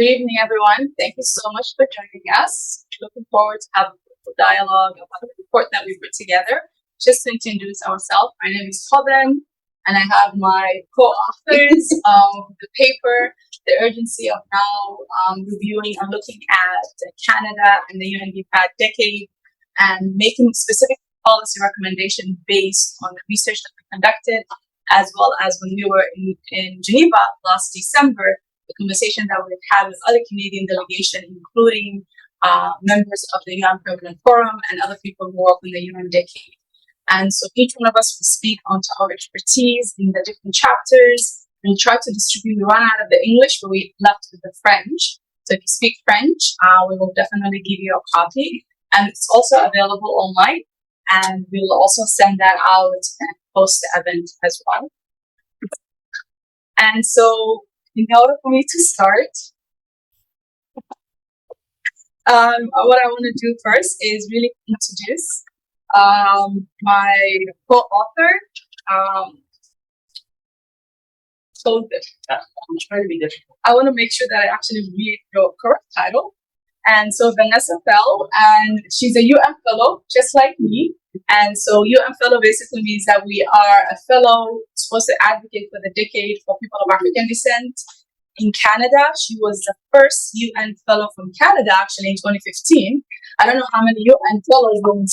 Good evening, everyone. Thank you so much for joining us. Looking forward to having a dialogue about the report that we put together. Just to introduce ourselves, my name is Hoben, and I have my co-authors of the paper, The Urgency of Now, reviewing and looking at Canada and the UNPFPAD decade and making specific policy recommendations based on the research that we conducted, as well as when we were in Geneva last December, the conversation that we've had with other Canadian delegations, including members of the UN Permanent Forum and other people who work in the UN decade. And so each one of us will speak onto our expertise in the different chapters. We try to distribute. We run out of the English, but we left with the French. So if you speak French, we will definitely give you a copy. And it's also available online. And we will also send that out and post the event as well. And so in order for me to start, what I want to do first is really introduce my co-author. So I'm trying to be difficult. I want to make sure that I actually read your correct title. And so Vanessa Fell, and she's a UN fellow, just like me. And so UN fellow basically means that we are a fellow supposed to advocate for the decade for people of African descent in Canada. She was the first UN fellow from Canada, actually, in 2015. I don't know how many UN fellows were in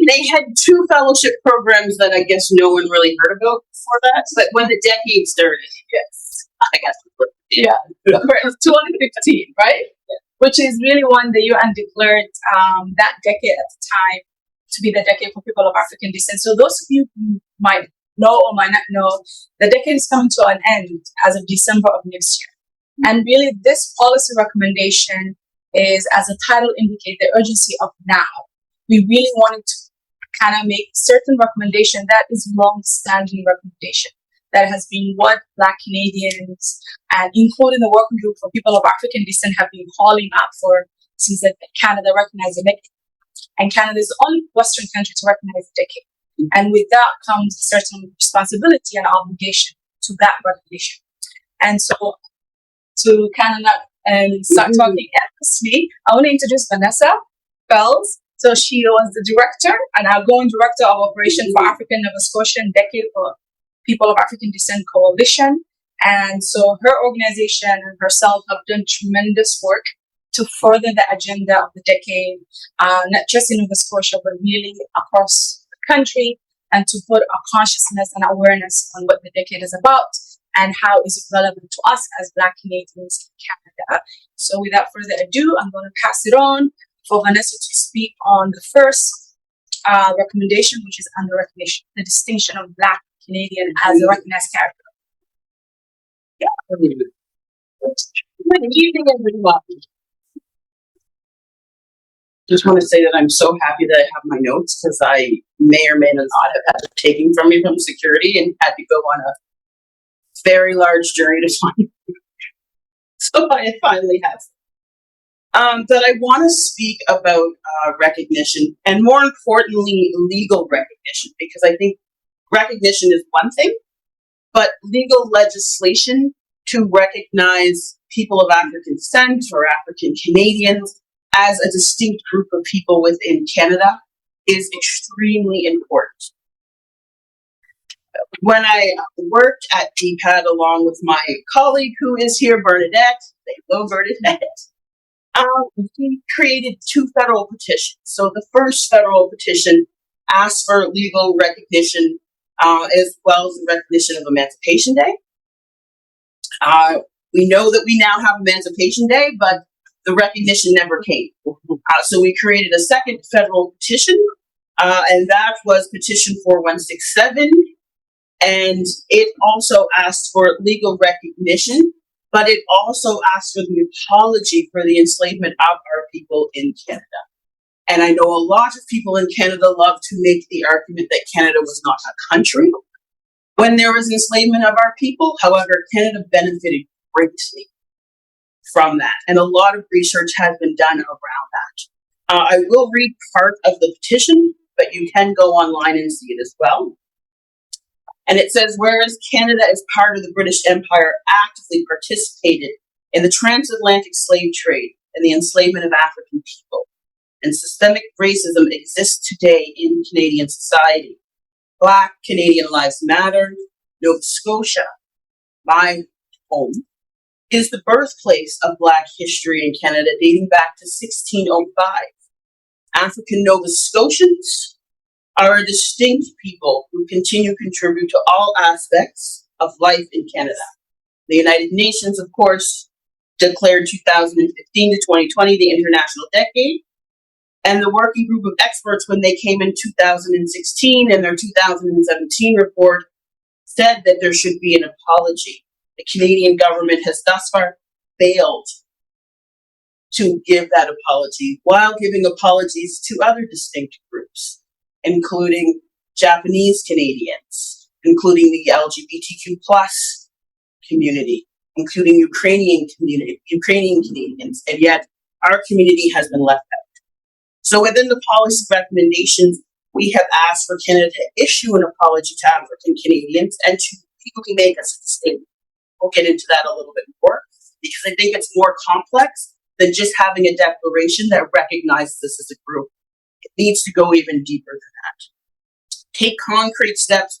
They had two fellowship programs that I guess no one really heard about before that, but when the decade started, yes. I guess. Yeah, it was 2015, right? Yeah. Which is really when the UN declared that decade at the time to be the decade for people of African descent. So those of you who might know or might not know, the decade is coming to an end as of December of next year. And really this policy recommendation is, as the title indicates, the urgency of now. We really wanted to kind of make certain recommendation that is long-standing recommendation. That has been what Black Canadians, and including the working group for people of African descent, have been calling up for since Canada recognized the decade. And Canada is the only Western country to recognize the decade. And with that comes a certain responsibility and obligation to that recognition. And so to kind of start talking endlessly, I want to introduce Vanessa Fells. So she was the director and outgoing director of Operation for African Nova Scotian Decade for People of African Descent Coalition. And so her organization and herself have done tremendous work to further the agenda of the decade, not just in Nova Scotia, but really across the country, and to put a consciousness and awareness on what the decade is about and how is it relevant to us as Black Canadians in Canada. So without further ado, I'm going to pass it on for Vanessa to speak on the first recommendation, which is under recognition, the distinction of Black Canadian as a recognized character. Yeah. Good evening, everyone. Just want to say that I'm so happy that I have my notes because I may or may not have had it taken from me from security and had to go on a very large journey to find them. So I finally have them. But I want to speak about recognition and more importantly, legal recognition, because I think recognition is one thing, but legal legislation to recognize people of African descent or African Canadians as a distinct group of people within Canada is extremely important. When I worked at DPAD along with my colleague who is here, Bernadette, hello Bernadette, we created two federal petitions. So the first federal petition asked for legal recognition as well as the recognition of Emancipation Day. We know that we now have Emancipation Day, but the recognition never came. So we created a second federal petition, and that was petition 4167. And it also asked for legal recognition, but it also asked for the apology for the enslavement of our people in Canada. And I know a lot of people in Canada love to make the argument that Canada was not a country when there was enslavement of our people. However, Canada benefited greatly from that. And a lot of research has been done around that. I will read part of the petition, but you can go online and see it as well. And it says, whereas Canada, as part of the British Empire, actively participated in the transatlantic slave trade and the enslavement of African people, and systemic racism exists today in Canadian society. Black Canadian Lives Matter. Nova Scotia, my home, is the birthplace of Black history in Canada dating back to 1605. African Nova Scotians are a distinct people who continue to contribute to all aspects of life in Canada. The United Nations, of course, declared 2015 to 2020 the International Decade, and the working group of experts, when they came in 2016 in their 2017 report, said that there should be an apology. The Canadian government has thus far failed to give that apology, while giving apologies to other distinct groups, including Japanese Canadians, including the LGBTQ plus community, including Ukrainian Canadians, and yet our community has been left out. So within the policy recommendations, we have asked for Canada to issue an apology to African Canadians and to legally make us a statement. We'll get into that a little bit more, because I think it's more complex than just having a declaration that recognizes this as a group. It needs to go even deeper than that. Take concrete steps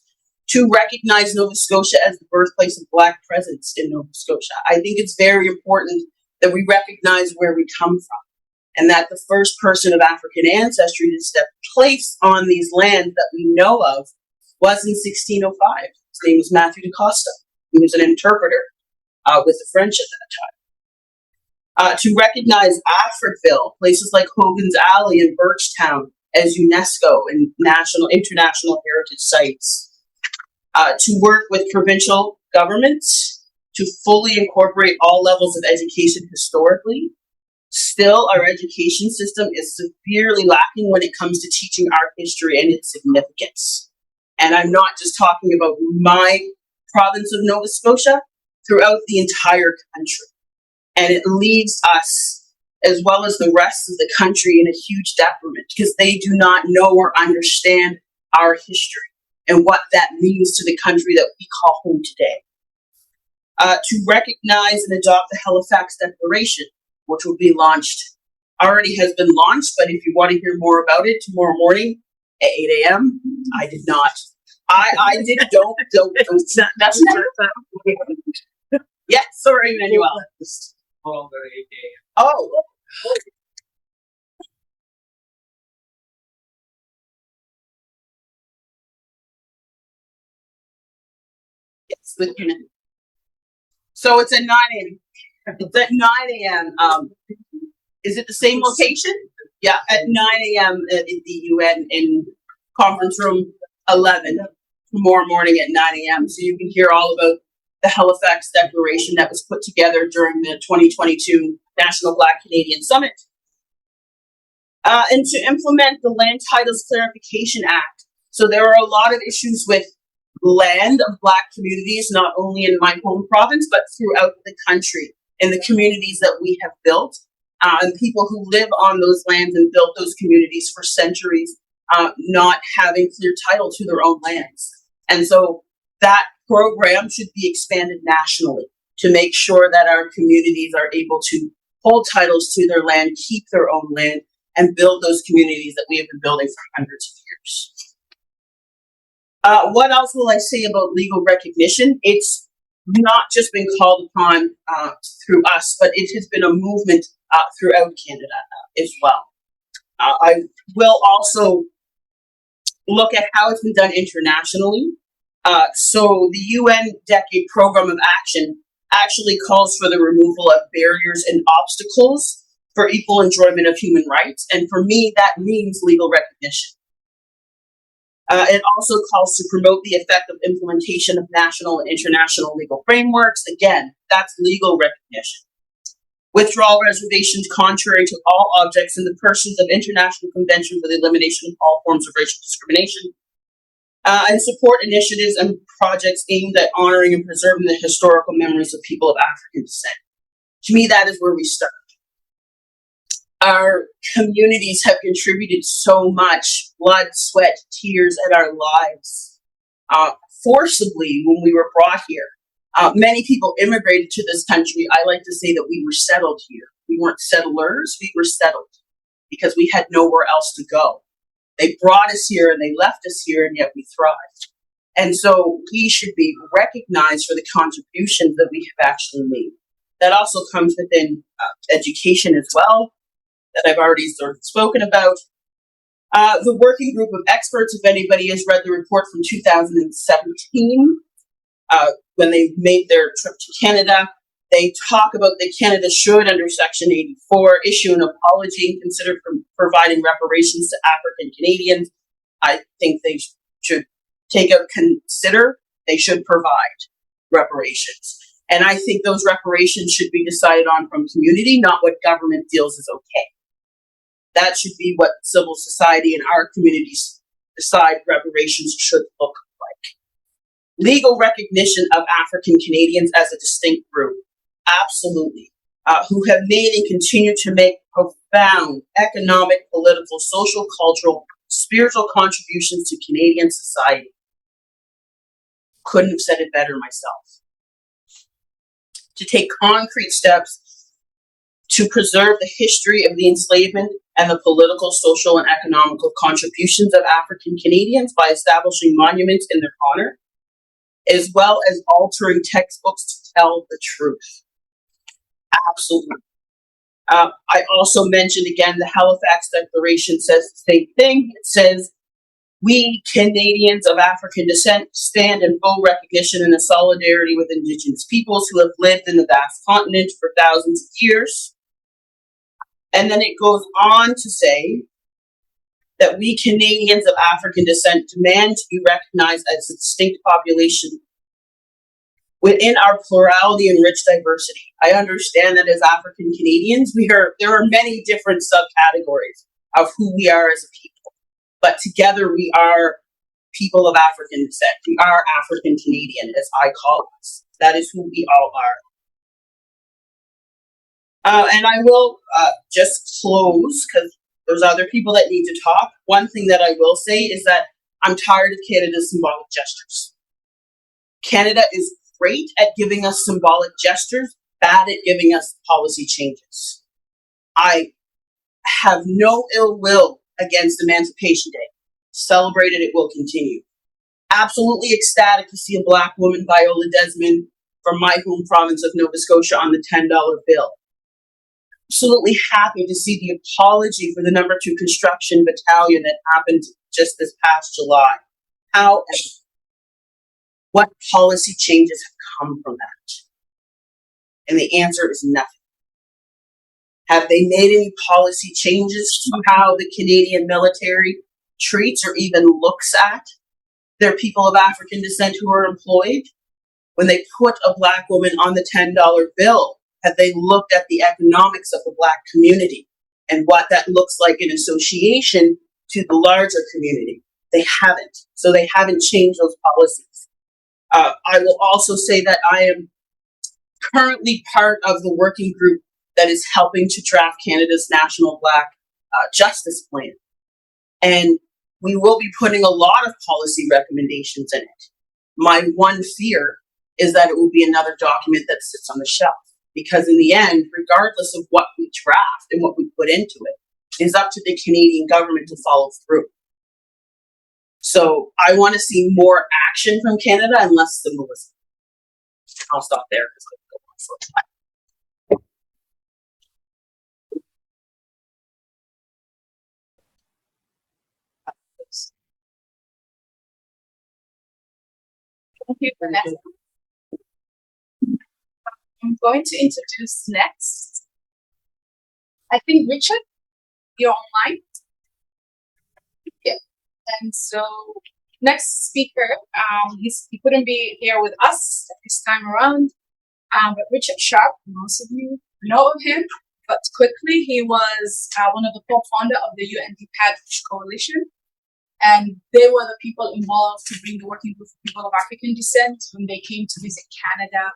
to recognize Nova Scotia as the birthplace of Black presence in Nova Scotia. I think it's very important that we recognize where we come from, and that the first person of African ancestry to step place on these lands that we know of was in 1605. His name was Matthew da Costa. He was an interpreter with the French at that time. To recognize Africville, places like Hogan's Alley and Birchtown, as UNESCO and international heritage sites. To work with provincial governments to fully incorporate all levels of education historically. Still, our education system is severely lacking when it comes to teaching our history and its significance. And I'm not just talking about my province of Nova Scotia, throughout the entire country. And it leaves us, as well as the rest of the country, in a huge detriment, because they do not know or understand our history and what that means to the country that we call home today. To recognize and adopt the Halifax Declaration, which will be already has been launched, but if you want to hear more about it tomorrow morning at 8 a.m., I did not. I did, don't. That's not. Yeah, sorry, Manuel. Oh. Yes, with you. So it's at 9 a.m. It's at 9 a.m. Is it the same location? Yeah, at 9 a.m. at the UN in conference room 11 tomorrow morning at 9 a.m. So you can hear all about the Halifax Declaration that was put together during the 2022 National Black Canadian Summit. And to implement the Land Titles Clarification Act. So there are a lot of issues with land of Black communities, not only in my home province, but throughout the country, in the communities that we have built, and people who live on those lands and built those communities for centuries, not having clear title to their own lands. And so that program should be expanded nationally to make sure that our communities are able to hold titles to their land, keep their own land, and build those communities that we have been building for hundreds of years. What else will I say about legal recognition? It's not just been called upon through us, but it has been a movement throughout Canada as well. I will also look at how it's been done internationally. So the UN Decade Program of Action actually calls for the removal of barriers and obstacles for equal enjoyment of human rights. And for me, that means legal recognition. It also calls to promote the effective implementation of national and international legal frameworks. Again, that's legal recognition. Withdrawal reservations contrary to all objects in the persons of International Convention for the Elimination of All Forms of Racial Discrimination. And support initiatives and projects aimed at honoring and preserving the historical memories of people of African descent. To me, that is where we start. Our communities have contributed so much blood, sweat, tears, and our lives forcibly when we were brought here. Many people immigrated to this country. I like to say that we were settled here. We weren't settlers, we were settled because we had nowhere else to go. They brought us here and they left us here, and yet we thrived. And so we should be recognized for the contributions that we have actually made. That also comes within education as well, that I've already sort of spoken about. The working group of experts, if anybody has read the report from 2017, when they made their trip to Canada, they talk about that Canada should, under Section 84, issue an apology and consider providing reparations to African Canadians. I think they should take out consider, they should provide reparations. And I think those reparations should be decided on from community, not what government feels is okay. That should be what civil society and our communities decide reparations should look like. Legal recognition of African Canadians as a distinct group, absolutely, who have made and continue to make profound economic, political, social, cultural, spiritual contributions to Canadian society. Couldn't have said it better myself. To take concrete steps to preserve the history of the enslavement and the political, social, and economical contributions of African Canadians by establishing monuments in their honor, as well as altering textbooks to tell the truth. Absolutely. I also mentioned again, the Halifax Declaration says the same thing. It says, we Canadians of African descent stand in full recognition and in solidarity with Indigenous peoples who have lived in the vast continent for thousands of years. And then it goes on to say that we Canadians of African descent demand to be recognized as a distinct population within our plurality and rich diversity. I understand that as African Canadians, there are many different subcategories of who we are as a people, but together we are people of African descent. We are African Canadian, as I call us. That is who we all are. And I will just close, because there's other people that need to talk. One thing that I will say is that I'm tired of Canada's symbolic gestures. Canada is great at giving us symbolic gestures, bad at giving us policy changes. I have no ill will against Emancipation Day. Celebrated, it will continue. Absolutely ecstatic to see a Black woman, Viola Desmond, from my home province of Nova Scotia on the $10 bill. Absolutely happy to see the apology for the number 2 construction battalion that happened just this past July. However, what policy changes have come from that? And the answer is nothing. Have they made any policy changes to how the Canadian military treats or even looks at their people of African descent who are employed? When they put a Black woman on the $10 bill, have they looked at the economics of the Black community and what that looks like in association to the larger community? They haven't. So they haven't changed those policies. I will also say that I am currently part of the working group that is helping to draft Canada's National Black Justice Plan. And we will be putting a lot of policy recommendations in it. My one fear is that it will be another document that sits on the shelf. Because in the end, regardless of what we draft and what we put into it, it is up to the Canadian government to follow through. So I want to see more action from Canada and less symbolism. I'll stop there because I go on for a time. Thank you, Vanessa. I'm going to introduce next. I think Richard, you're online. Yeah. And so next speaker, he couldn't be here with us this time around. But Richard Sharp, most of you know of him. But quickly, he was one of the co-founder of the UNPFPAD coalition. And they were the people involved to bring the working group of people of African descent when they came to visit Canada.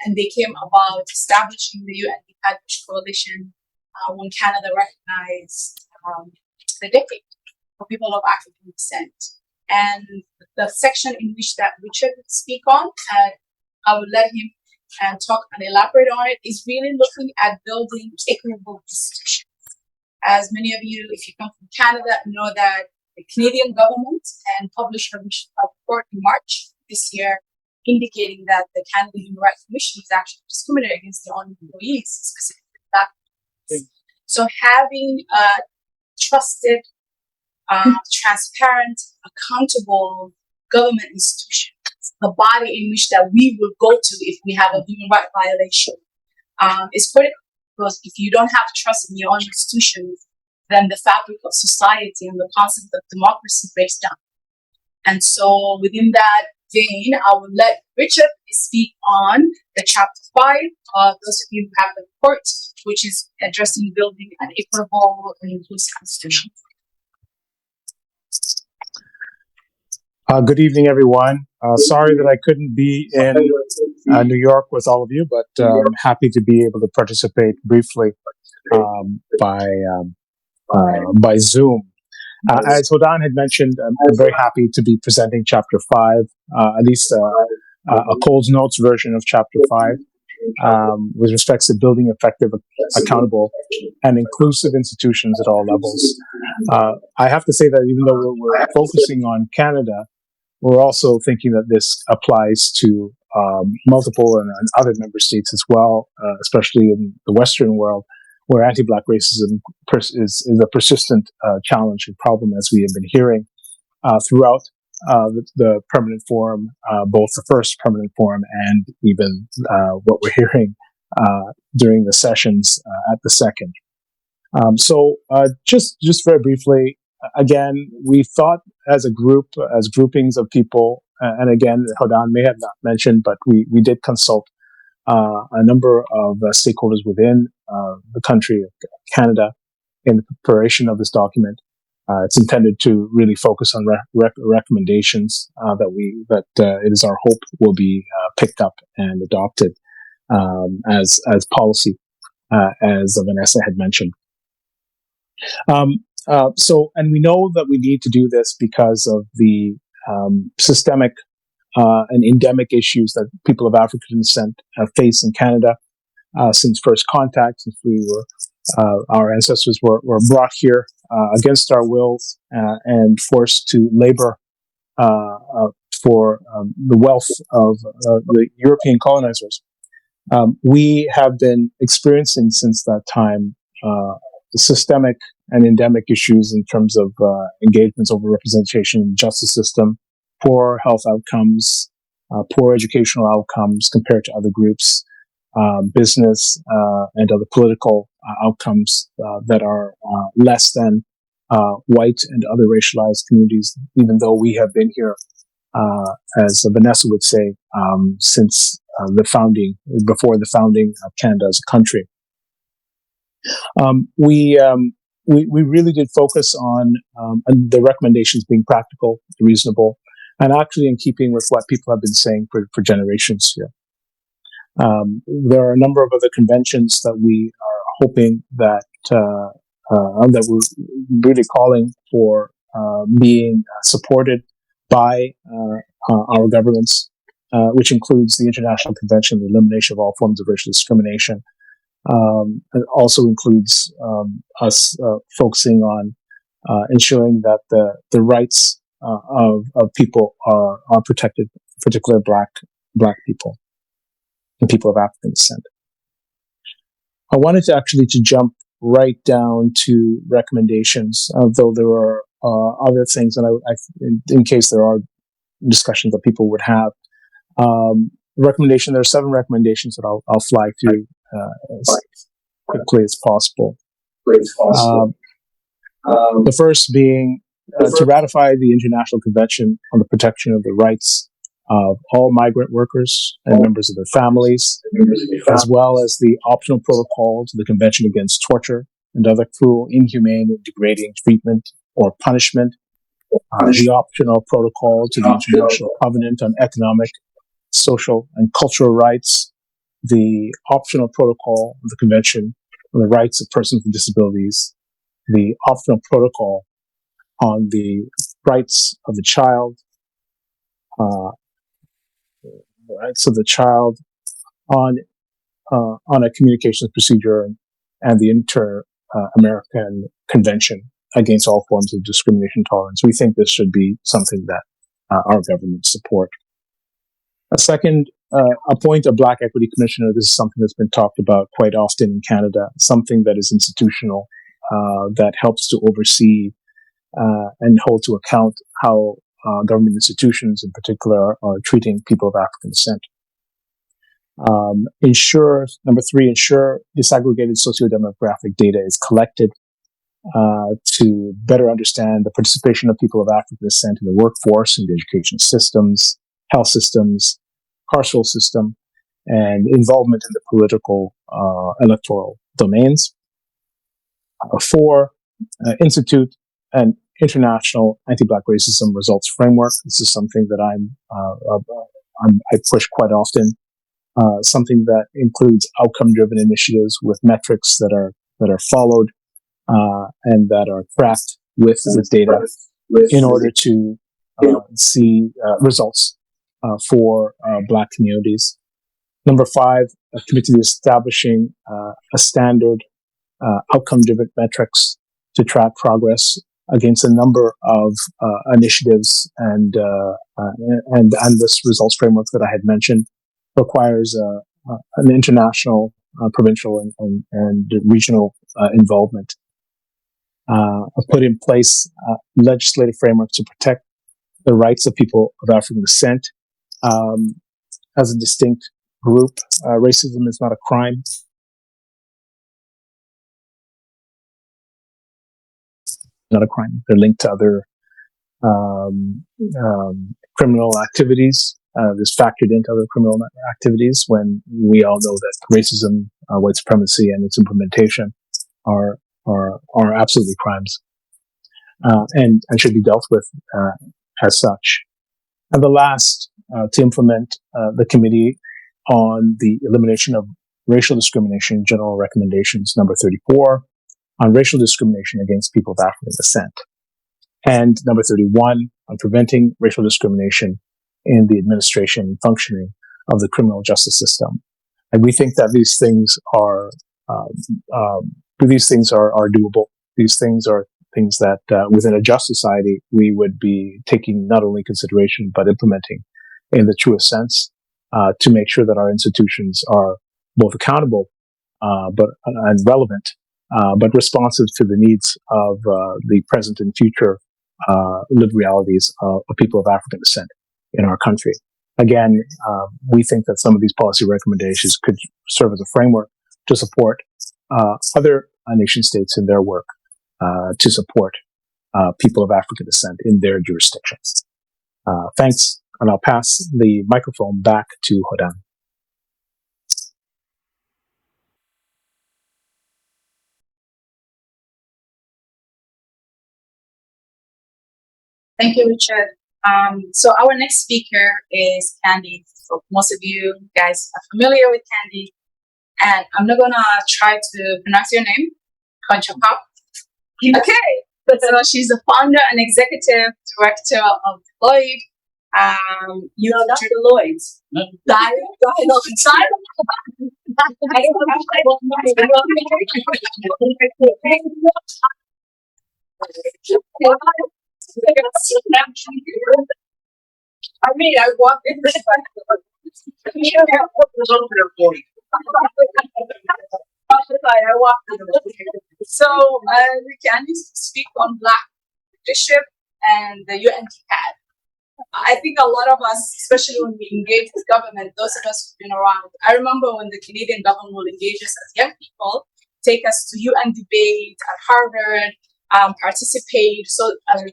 And they came about establishing the UNPFPAD coalition when Canada recognized the decade for people of African descent. And the section in which that Richard would speak on, I will let him talk and elaborate on it, is really looking at building equitable institutions. As many of you, if you come from Canada, know that the Canadian government published a report in March this year indicating that the Canada Human Rights Commission is actually discriminating against their own employees, specifically Black employees. So having a trusted, transparent, accountable government institution, the body in which that we will go to if we have a human rights violation, is critical. Because if you don't have trust in your own institutions, then the fabric of society and the concept of democracy breaks down. And so within that vein, I will let Richard speak on the chapter 5. Those of you who have the report, which is addressing building an equitable and inclusive institution. Good evening, everyone. Sorry that I couldn't be in New York with all of you, but I'm happy to be able to participate briefly by Zoom. As Hodan had mentioned, I'm very happy to be presenting Chapter 5, at least a Coles Notes version of Chapter 5, with respect to building effective, accountable, and inclusive institutions at all levels. I have to say that even though we're focusing on Canada, we're also thinking that this applies to multiple and other member states as well, especially in the Western world, where anti-Black racism is a persistent challenge and problem, as we have been hearing throughout the permanent forum, both the first permanent forum and even what we're hearing during the sessions at the second. So just very briefly, again, we thought as a group, as groupings of people, and again, Hodan may have not mentioned, but we did consult a number of stakeholders within the country of Canada in the preparation of this document. It's intended to really focus on recommendations that it is our hope will be picked up and adopted as policy, as Vanessa had mentioned. And we know that we need to do this because of the systemic and endemic issues that people of African descent have faced in Canada since first contact, since our ancestors were brought here against our wills and forced to labor for the wealth of the European colonizers. We have been experiencing since that time systemic and endemic issues in terms of engagements over representation in the justice system, poor health outcomes, poor educational outcomes compared to other groups, business and other political outcomes that are less than white and other racialized communities, even though we have been here, as Vanessa would say, since before the founding of Canada as a country. We really did focus on the recommendations being practical, reasonable, and actually in keeping with what people have been saying for generations here. There are a number of other conventions that we are hoping that we're really calling for being supported by our governments, which includes the International Convention on the Elimination of All Forms of Racial Discrimination. It also includes us focusing on ensuring that the rights of people are protected, particularly Black people and people of African descent. I wanted to actually jump right down to recommendations, though there are other things, and in case there are discussions that people would have. There are 7 recommendations that I'll fly through as quickly as possible. The first being to ratify the International Convention on the Protection of the Rights of all migrant workers and members of their families, as well as the optional protocol to the Convention Against Torture and other cruel, inhumane, and degrading treatment or punishment, the optional protocol to the International Covenant on Economic, Social, and Cultural Rights, the optional protocol of the Convention on the Rights of Persons with Disabilities, the optional protocol on the rights of the child, rights of the child on a communications procedure and the Inter-American Convention against all forms of discrimination tolerance. We think this should be something that our government support. A second, appoint a Black Equity Commissioner. This is something that's been talked about quite often in Canada, something that is institutional, that helps to oversee and hold to account how government institutions in particular are treating people of African descent. Number three, ensure disaggregated socio-demographic data is collected to better understand the participation of people of African descent in the workforce, in the education systems, health systems, carceral system, and involvement in the political electoral domains. Four, institute an international anti-Black racism results framework. This is something that I push quite often. Something that includes outcome-driven initiatives with metrics that are followed and that are tracked with data in order to see results for Black communities. Number five, commit to establishing a standard outcome-driven metrics to track progress against a number of initiatives and this results framework that I had mentioned requires an international, provincial, and regional involvement. Put in place legislative frameworks to protect the rights of people of African descent as a distinct group. Racism is not a crime. Not a crime. They're linked to other criminal activities. Is factored into other criminal activities when we all know that racism, white supremacy, and its implementation are absolutely crimes and should be dealt with as such. And the last, to implement the Committee on the Elimination of Racial Discrimination General Recommendations number 34 on racial discrimination against people of African descent, and number 31 on preventing racial discrimination in the administration and functioning of the criminal justice system. And we think that these things are doable. These things are things that within a just society we would be taking not only consideration but implementing in the truest sense to make sure that our institutions are both accountable and relevant, but responsive to the needs of the present and future lived realities of people of African descent in our country. Again, we think that some of these policy recommendations could serve as a framework to support other nation states in their work to support people of African descent in their jurisdictions. Thanks, and I'll pass the microphone back to Hodan. Thank you, Richard. So our next speaker is Candy. So most of you guys are familiar with Candy, and I'm not gonna try to pronounce your name, Conchapap. Okay. So she's the founder and executive director of Deloitte. You know, Dr. Deloitte. I mean, I walked in this So, can you speak on Black leadership and the UNPFPAD? I think a lot of us, especially when we engage with government, those of us who've been around, I remember when the Canadian government will engage us as young people, take us to UN debate at Harvard, participate,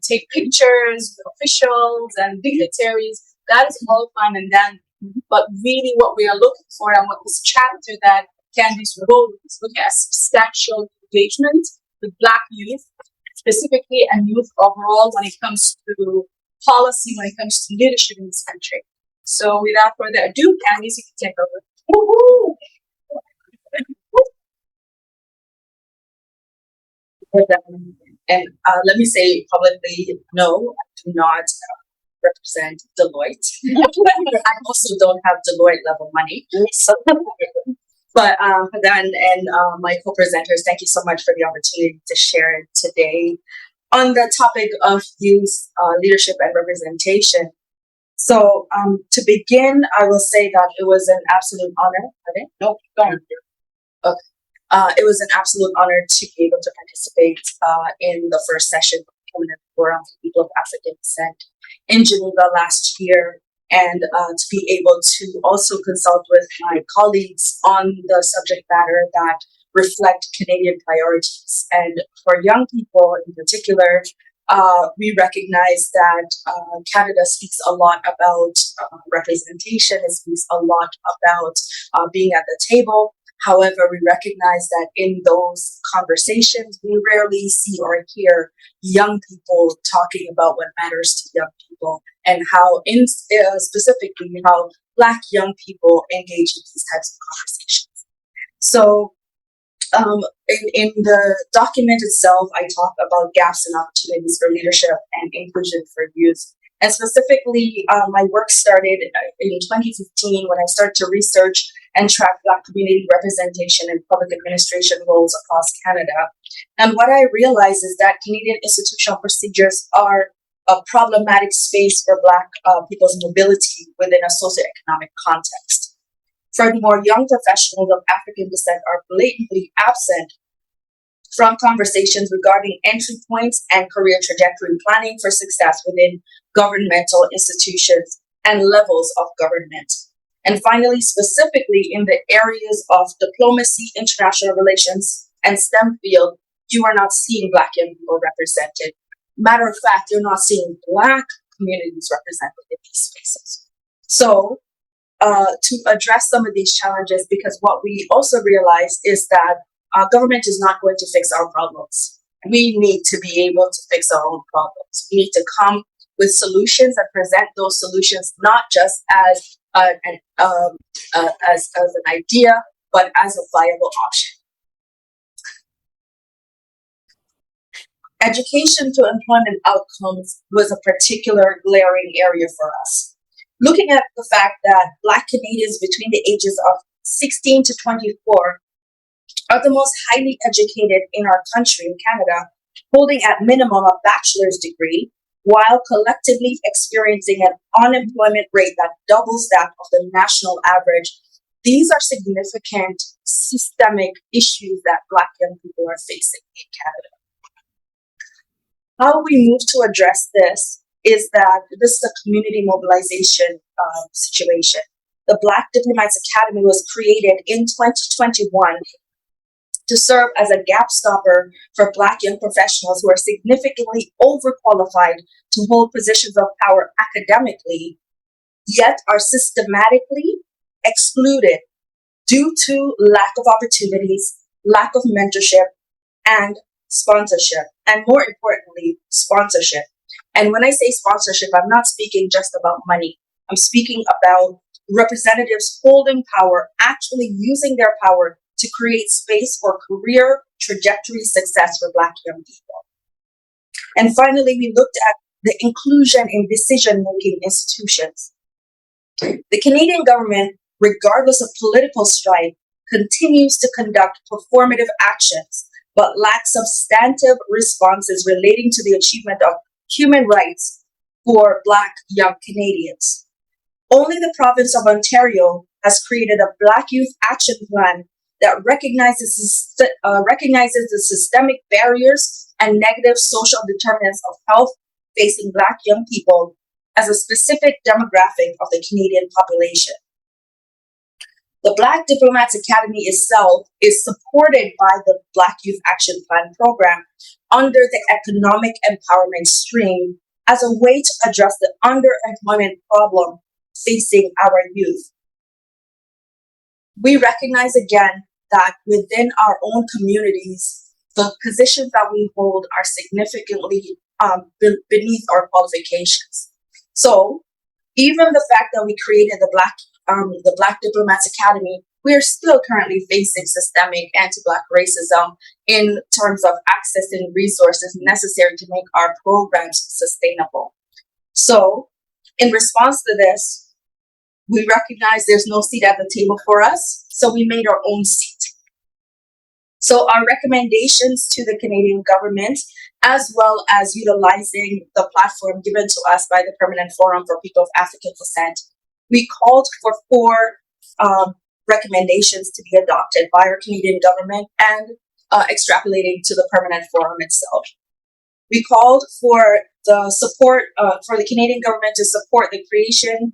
take pictures with officials and dignitaries. That is all fine and dandy. But really what we are looking for and what this chapter that Candice wrote is looking at substantial engagement with Black youth specifically and youth overall when it comes to policy, when it comes to leadership in this country. So without further ado, Candice, you can take over. Woo-hoo! And let me say publicly, no, I do not represent Deloitte. I also don't have Deloitte level money. So, but Dan and my co-presenters, thank you so much for the opportunity to share today on the topic of youth leadership and representation. So to begin, I will say that it was an absolute honor. Okay? Nope, go on. Okay. It was an absolute honor to be able to participate in the first session of the Permanent Forum for People of African Descent in Geneva last year, and to be able to also consult with my colleagues on the subject matter that reflect Canadian priorities. And for young people in particular, we recognize that Canada speaks a lot about representation. It speaks a lot about being at the table. However, we recognize that in those conversations, we rarely see or hear young people talking about what matters to young people and how, specifically, how Black young people engage in these types of conversations. So, in the document itself, I talk about gaps and opportunities for leadership and inclusion for youth. And specifically, my work started in 2015 when I started to research and track Black community representation in public administration roles across Canada. And what I realized is that Canadian institutional procedures are a problematic space for Black people's mobility within a socioeconomic context. Furthermore, young professionals of African descent are blatantly absent from conversations regarding entry points and career trajectory planning for success within governmental institutions and levels of government. And finally, specifically in the areas of diplomacy, international relations, and STEM field, you are not seeing Black young people represented. Matter of fact, you're not seeing Black communities represented in these spaces. So, to address some of these challenges, because what we also realize is that government is not going to fix our problems. We need to be able to fix our own problems. We need to come with solutions and present those solutions not just as an idea, but as a viable option. Education to employment outcomes was a particular glaring area for us. Looking at the fact that Black Canadians between the ages of 16 to 24 are the most highly educated in our country, in Canada, holding at minimum a bachelor's degree, while collectively experiencing an unemployment rate that doubles that of the national average. These are significant systemic issues that Black young people are facing in Canada. How we move to address this is that this is a community mobilization situation. The Black Diplomats Academy was created in 2021 to serve as a gap stopper for Black young professionals who are significantly overqualified to hold positions of power academically, yet are systematically excluded due to lack of opportunities, lack of mentorship, and sponsorship, and more importantly, sponsorship. And when I say sponsorship, I'm not speaking just about money. I'm speaking about representatives holding power, actually using their power to create space for career trajectory success for Black young people. And finally, we looked at the inclusion in decision-making institutions. The Canadian government, regardless of political stripe, continues to conduct performative actions, but lacks substantive responses relating to the achievement of human rights for Black young Canadians. Only the province of Ontario has created a Black Youth Action Plan that recognizes the systemic barriers and negative social determinants of health facing Black young people as a specific demographic of the Canadian population. The Black Diplomats Academy itself is supported by the Black Youth Action Plan program under the economic empowerment stream as a way to address the underemployment problem facing our youth. We recognize again that within our own communities, the positions that we hold are significantly beneath our qualifications. So even the fact that we created the Black Diplomats Academy we are still currently facing systemic anti-Black racism in terms of accessing resources necessary to make our programs sustainable. So, in response to this, we recognize there's no seat at the table for us, so we made our own seat. So our recommendations to the Canadian government, as well as utilizing the platform given to us by the Permanent Forum for People of African Descent, we called for four recommendations to be adopted by our Canadian government and extrapolating to the Permanent Forum itself. We called for the support for the Canadian government to support the creation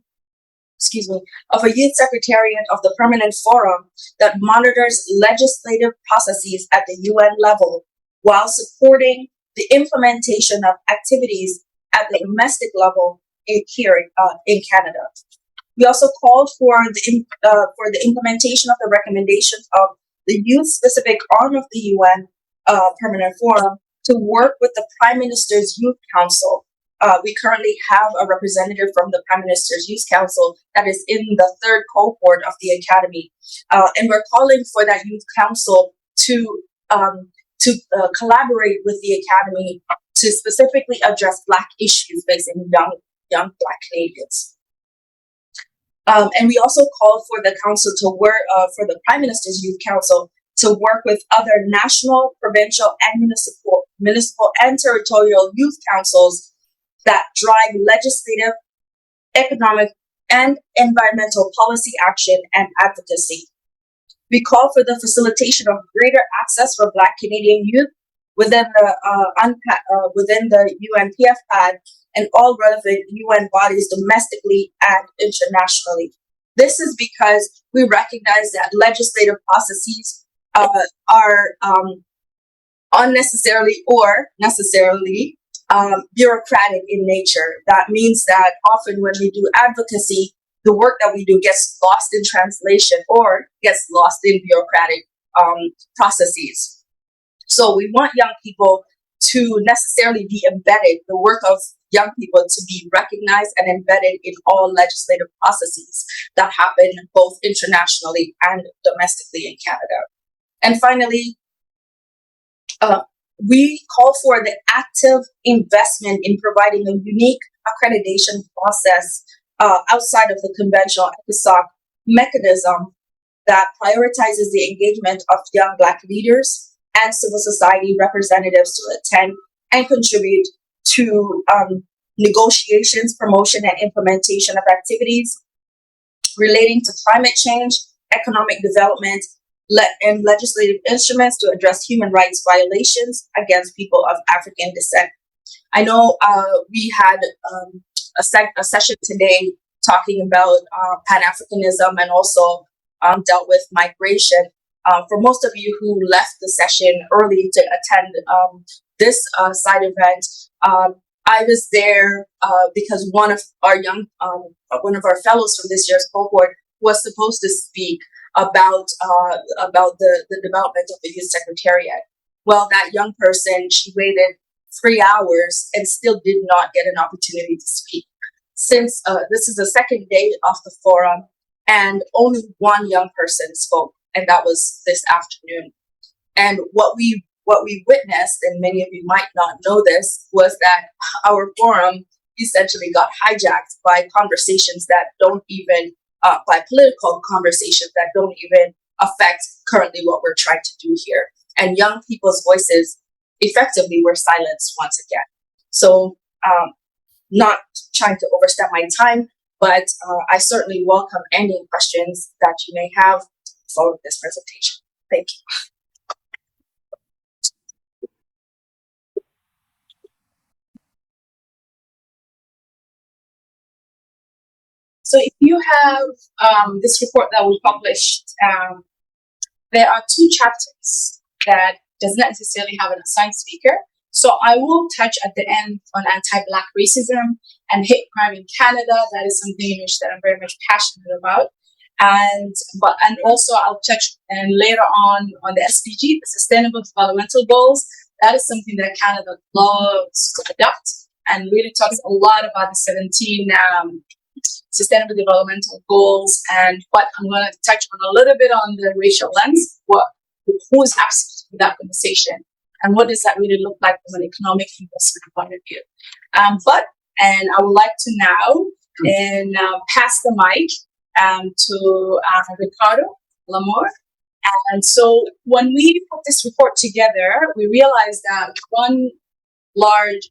of a youth secretariat of the Permanent Forum that monitors legislative processes at the UN level while supporting the implementation of activities at the domestic level here in Canada. We also called for the implementation of the recommendations of the youth-specific arm of the UN Permanent Forum to work with the Prime Minister's Youth Council. We currently have a representative from the Prime Minister's Youth Council that is in the third cohort of the Academy. And we're calling for that Youth Council to collaborate with the Academy to specifically address Black issues facing young Black Canadians. And we also called for the council to work, for the Prime Minister's Youth Council to work with other national, provincial, and municipal and territorial youth councils that drive legislative, economic, and environmental policy action and advocacy. We call for the facilitation of greater access for Black Canadian youth within the UNPFPAD and all relevant UN bodies domestically and internationally. This is because we recognize that legislative processes are unnecessarily or necessarily bureaucratic in nature. That means that often when we do advocacy, the work that we do gets lost in translation or gets lost in bureaucratic processes. So we want young people to necessarily be embedded, the work of young people to be recognized and embedded in all legislative processes that happen both internationally and domestically in Canada. And finally, we call for the active investment in providing a unique accreditation process outside of the conventional ECOSOC mechanism that prioritizes the engagement of young Black leaders and civil society representatives to attend and contribute to negotiations, promotion, and implementation of activities relating to climate change, economic development, and legislative instruments to address human rights violations against people of African descent. I know we had a session today talking about Pan-Africanism and also dealt with migration. For most of you who left the session early to attend this side event, I was there because one of our fellows from this year's cohort was supposed to speak about the development of the youth secretariat. Well, that young person, she waited 3 hours and still did not get an opportunity to speak. Since this is the second day of the forum, and only one young person spoke, and that was this afternoon. And what we witnessed, and many of you might not know this, was that our forum essentially got hijacked by conversations that don't even by political conversations that don't even affect currently what we're trying to do here. And young people's voices effectively were silenced once again. So not trying to overstep my time, but I certainly welcome any questions that you may have for this presentation. Thank you. So if you have this report that we published, there are 2 chapters that does not necessarily have an assigned speaker. So I will touch at the end on anti-Black racism and hate crime in Canada. That is something that I'm very much passionate about. And also I'll touch later on the SDG, the Sustainable Developmental Goals. That is something that Canada loves to adopt and really talks a lot about the 17 sustainable developmental goals, but I'm going to touch on a little bit on the racial lens. Who is absent in that conversation, and what does that really look like from an economic investment point of view? And I would like to now pass the mic to Ricardo Lamour. And so when we put this report together, we realized that one large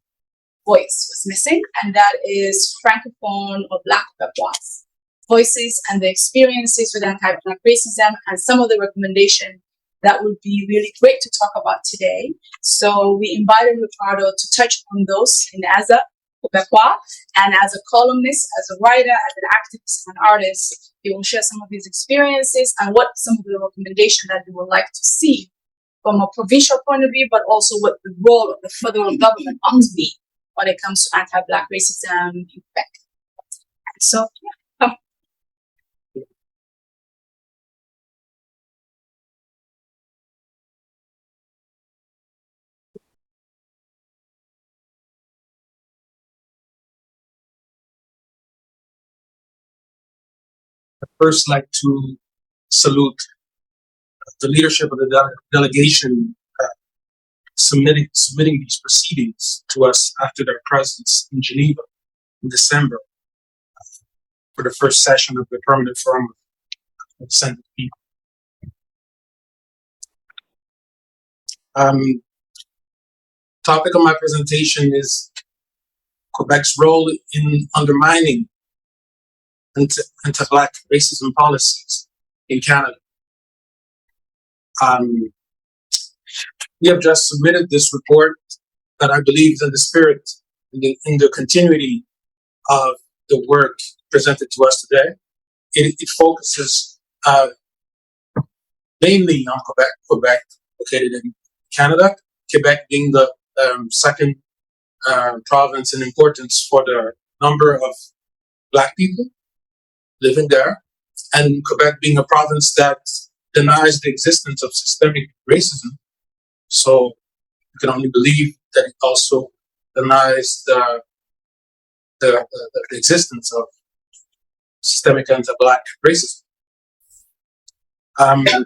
voice was missing, and that is Francophone or Black Quebecois voices and the experiences with anti-Black racism and some of the recommendations that would be really great to talk about today. So we invited Ricardo to touch on those as a Quebecois and as a columnist, as a writer, as an activist and artist. He will share some of his experiences and what some of the recommendations that he would like to see from a provincial point of view, but also what the role of the federal government ought to be when it comes to anti-Black racism in Quebec. And so, yeah. I'd first like to salute the leadership of the delegation submitting these proceedings to us after their presence in Geneva in December for the first session of the Permanent Forum of Ascended People. Topic of my presentation is Quebec's role in undermining anti-Black racism policies in Canada. We have just submitted this report that I believe is in the spirit, in the continuity of the work presented to us today. It focuses mainly on Quebec located in Canada, Quebec being the second province in importance for the number of Black people living there, and Quebec being a province that denies the existence of systemic racism. So you can only believe that it also denies the existence of systemic anti-Black racism. I'd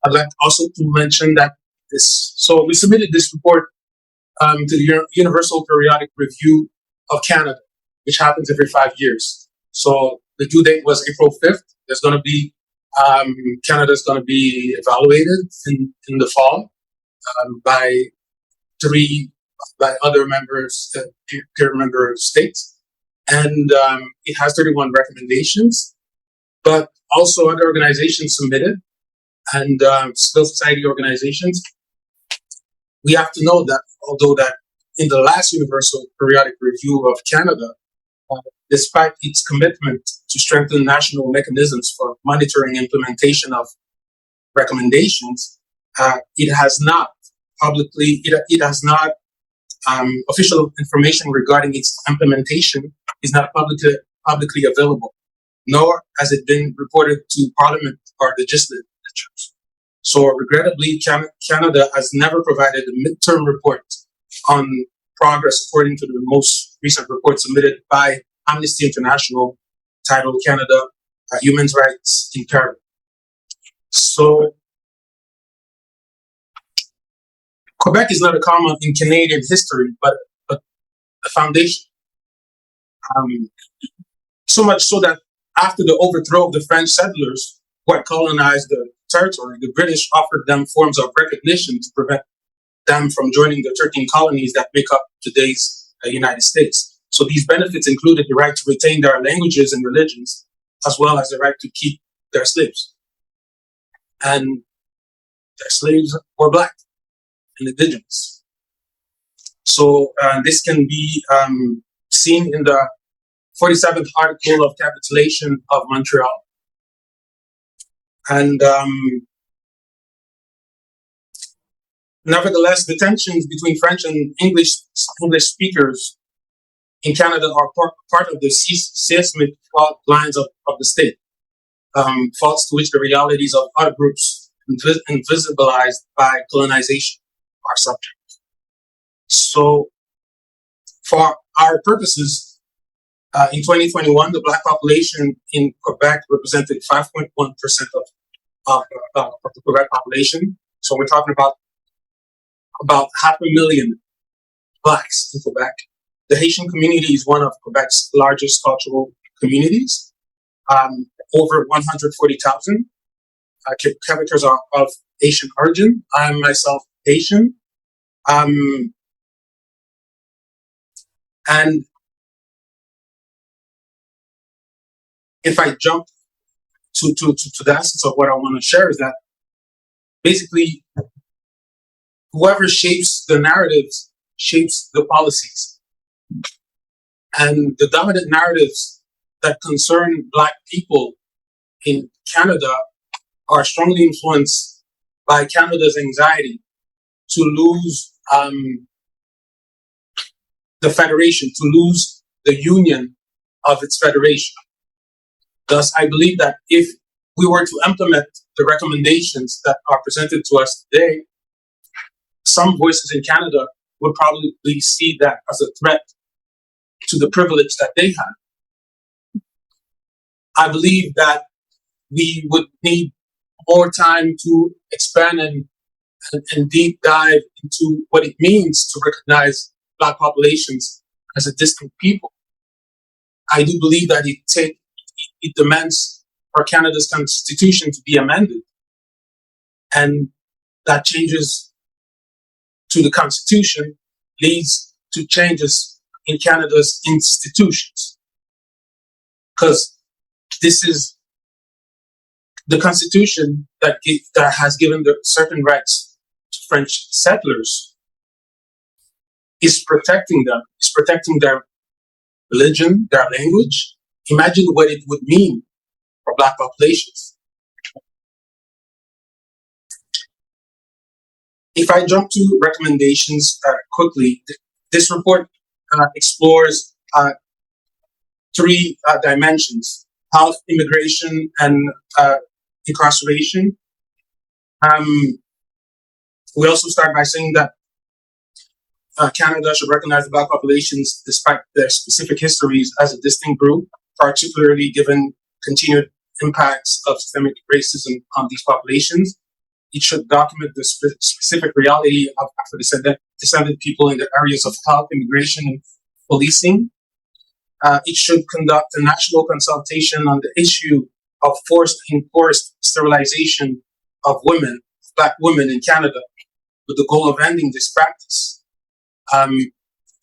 like also to mention that so we submitted this report to the Universal Periodic Review of Canada, which happens every 5 years. So the due date was April 5th. There's going to be, Canada's going to be evaluated in the fall by other members, peer member states. And it has 31 recommendations, but also other organizations submitted, and civil society organizations. We have to know that although that in the last Universal Periodic Review of Canada, despite its commitment to strengthen national mechanisms for monitoring implementation of recommendations, it has not official information regarding its implementation is not publicly available, nor has it been reported to Parliament or the legislatures. So regrettably, Canada has never provided a midterm report on progress according to the most recent report submitted by Amnesty International titled Canada, Human Rights in Peril. So Quebec is not a comma in Canadian history, but a foundation. So much so that after the overthrow of the French settlers who had colonized the territory, the British offered them forms of recognition to prevent them from joining the 13 colonies that make up today's United States. So these benefits included the right to retain their languages and religions, as well as the right to keep their slaves. And their slaves were Black and Indigenous. So this can be seen in the 47th article of Capitulation of Montreal. And nevertheless, the tensions between French and English speakers in Canada are part of the seismic fault lines of the state, faults to which the realities of other groups invisibilized by colonization are subject. So for our purposes, In 2021, the Black population in Quebec represented 5.1% of the Quebec population. So we're talking about 500,000 Blacks in Quebec. The Haitian community is one of Quebec's largest cultural communities, over 140,000. Quebecers are of Haitian origin. I am myself Haitian. And if I jump to the essence of what I want to share is that basically whoever shapes the narratives shapes the policies. And the dominant narratives that concern Black people in Canada are strongly influenced by Canada's anxiety to lose the federation, to lose the union of its federation. Thus, I believe that if we were to implement the recommendations that are presented to us today, some voices in Canada would probably see that as a threat to the privilege that they have. I believe that we would need more time to expand and deep dive into what it means to recognize Black populations as a distinct people. I do believe that it demands for Canada's constitution to be amended, and that changes to the constitution leads to changes in Canada's institutions, because this is the constitution that has given certain rights to French settlers is protecting them, is protecting their religion, their language. Imagine what it would mean for Black populations. If I jump to recommendations quickly, this report explores three dimensions: health, immigration, and incarceration. We also start by saying that Canada should recognize the Black populations despite their specific histories as a distinct group, particularly given continued impacts of systemic racism on these populations. It should document the specific reality of Afro-descended people in the areas of health, immigration, and policing. It should conduct a national consultation on the issue of forced and enforced sterilization of women, Black women in Canada, with the goal of ending this practice.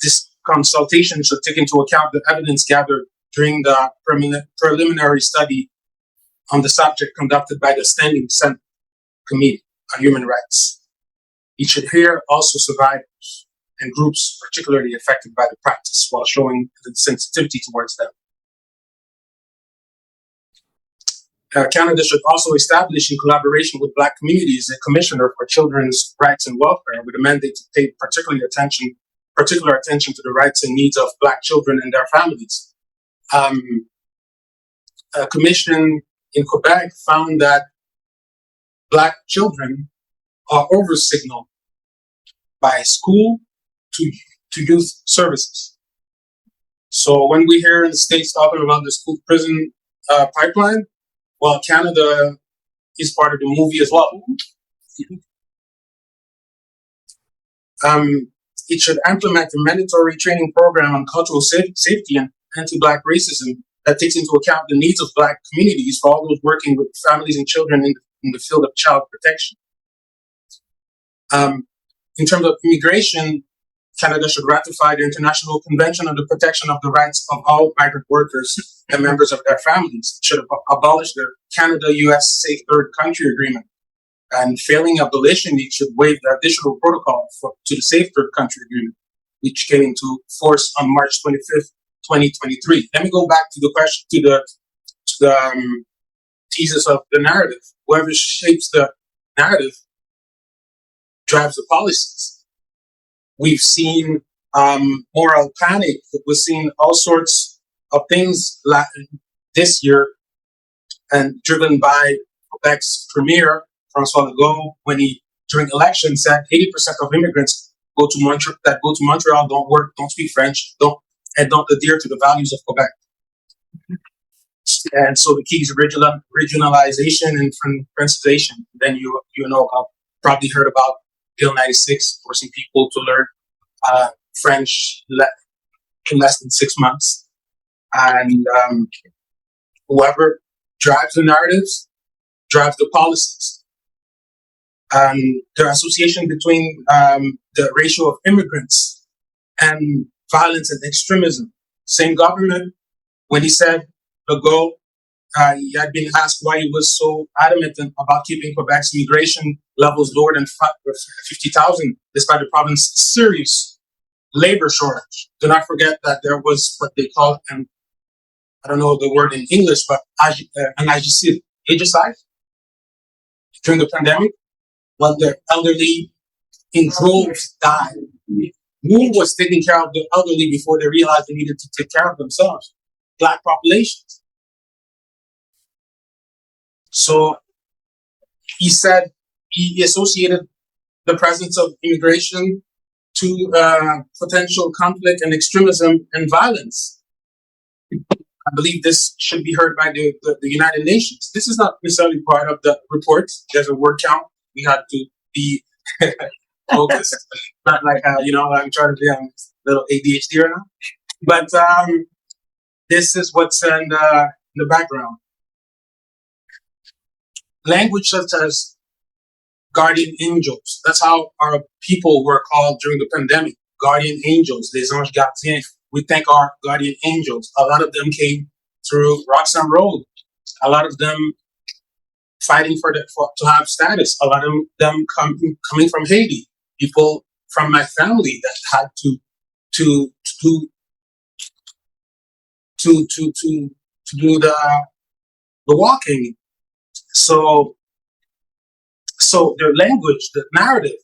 This consultation should take into account the evidence gathered during the preliminary study on the subject conducted by the Standing Senate Committee on Human Rights. It should hear also survivors and groups particularly affected by the practice while showing the sensitivity towards them. Canada should also establish, in collaboration with Black communities, a commissioner for children's rights and welfare with a mandate to pay particular attention to the rights and needs of Black children and their families. A commission in Quebec found that Black children are over-signaled by school to youth services. So when we hear in the States talking about the school prison pipeline, well, Canada is part of the movie as well. It should implement a mandatory training program on cultural safety and anti-Black racism that takes into account the needs of Black communities for all those working with families and children in the field of child protection. In terms of immigration, Canada should ratify the International Convention on the Protection of the Rights of All Migrant Workers and members of their families. It should abolish the Canada-US Safe Third Country Agreement. And failing abolition, it should waive the additional protocol to the Safe Third Country Agreement, which came into force on March 25th, 2023. Let me go back to the question, to the thesis of the narrative. Whoever shapes the narrative drives the policies. We've seen moral panic. We've seen all sorts of things this year, and driven by Quebec's premier, François Legault, when he, during elections, said 80% of immigrants that go to Montreal don't work, don't speak French, and don't adhere to the values of Quebec. And so the key is regionalization and Francization. Then you know, probably heard about Bill 96, forcing people to learn French in less than 6 months. And whoever drives the narratives drives the policies. The association between the ratio of immigrants and violence and extremism. Same government, when he said Legault, he had been asked why he was so adamant about keeping Quebec's immigration levels lower than 50,000, despite the province's serious labor shortage. Do not forget that there was what they called, and I don't know the word in English, but an aegicide during the pandemic, when the elderly in droves died. Who was taking care of the elderly before they realized they needed to take care of themselves? Black populations. So he said he associated the presence of immigration to potential conflict and extremism and violence. I believe this should be heard by the United Nations. This is not necessarily part of the report. There's a word count. We had to be focused. Not like, I'm trying to be a little ADHD right now. But this is what's in the background. Language such as guardian angels. That's how our people were called during the pandemic. Guardian angels, les anges gardiens. We thank our guardian angels. A lot of them came through Roxham Road. A lot of them fighting to have status. A lot of them coming from Haiti. People from my family that had to do the walking. So their language, the narrative,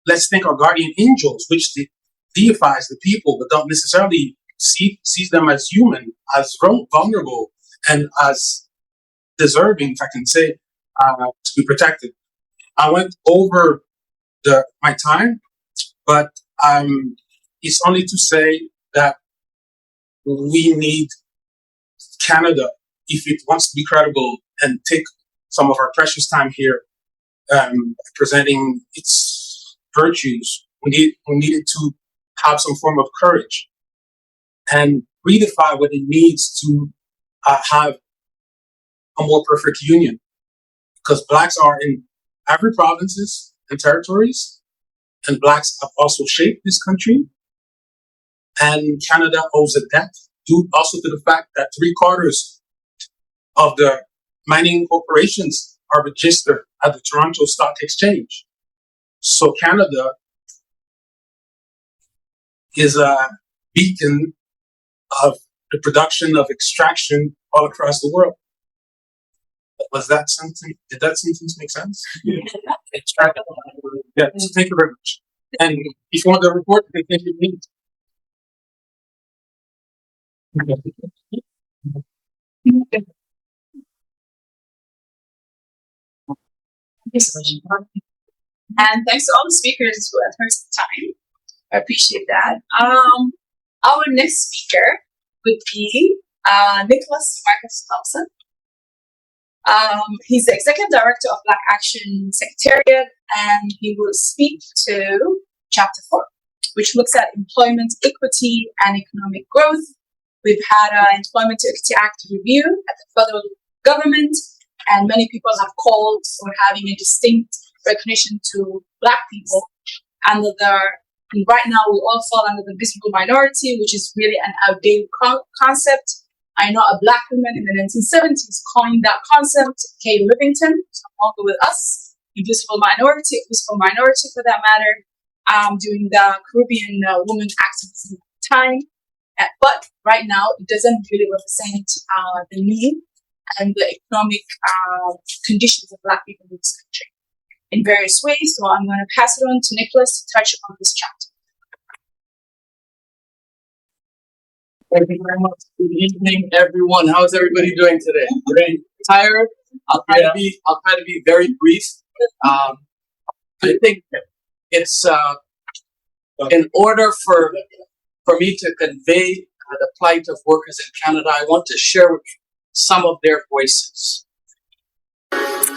let's think our guardian angels, which deifies the people, but don't necessarily sees them as human, as vulnerable, and as deserving, if I can say, to be protected. I went over my time, but it's only to say that we need Canada, if it wants to be credible and take some of our precious time here presenting its virtues. We needed to have some form of courage and redefine what it means to have a more perfect union. Because Blacks are in every provinces and territories, and Blacks have also shaped this country. And Canada owes a debt due also to the fact that 3/4 of the mining corporations are registered at the Toronto Stock Exchange. So Canada is a beacon of the production of extraction all across the world. Was that something? Did that sentence make sense? Yeah. Yeah. So thank you very much. And if you want the report, you can take it with me. And thanks to all the speakers who have heard some time. I appreciate that. Our next speaker would be Nicholas Marcus Thompson. He's the Executive Director of Black Action Secretariat, and he will speak to Chapter 4, which looks at employment equity and economic growth. We've had an Employment Equity Act review at the federal government, and many people have called for having a distinct recognition to Black people under right now we all fall under the visible minority, which is really an outdated concept. I know a Black woman in the 1970s coined that concept, Kay Livington, no longer with us, invisible minority for that matter, during the Caribbean women activism time. But right now, it doesn't really represent the need and the economic conditions of Black people in this country in various ways. So I'm going to pass it on to Nicholas to touch on this chapter. Thank you very much. Good evening, everyone. How is everybody doing today? Very tired. I'll try to be very brief. I think it's in order for me to convey the plight of workers in Canada, I want to share with you some of their voices.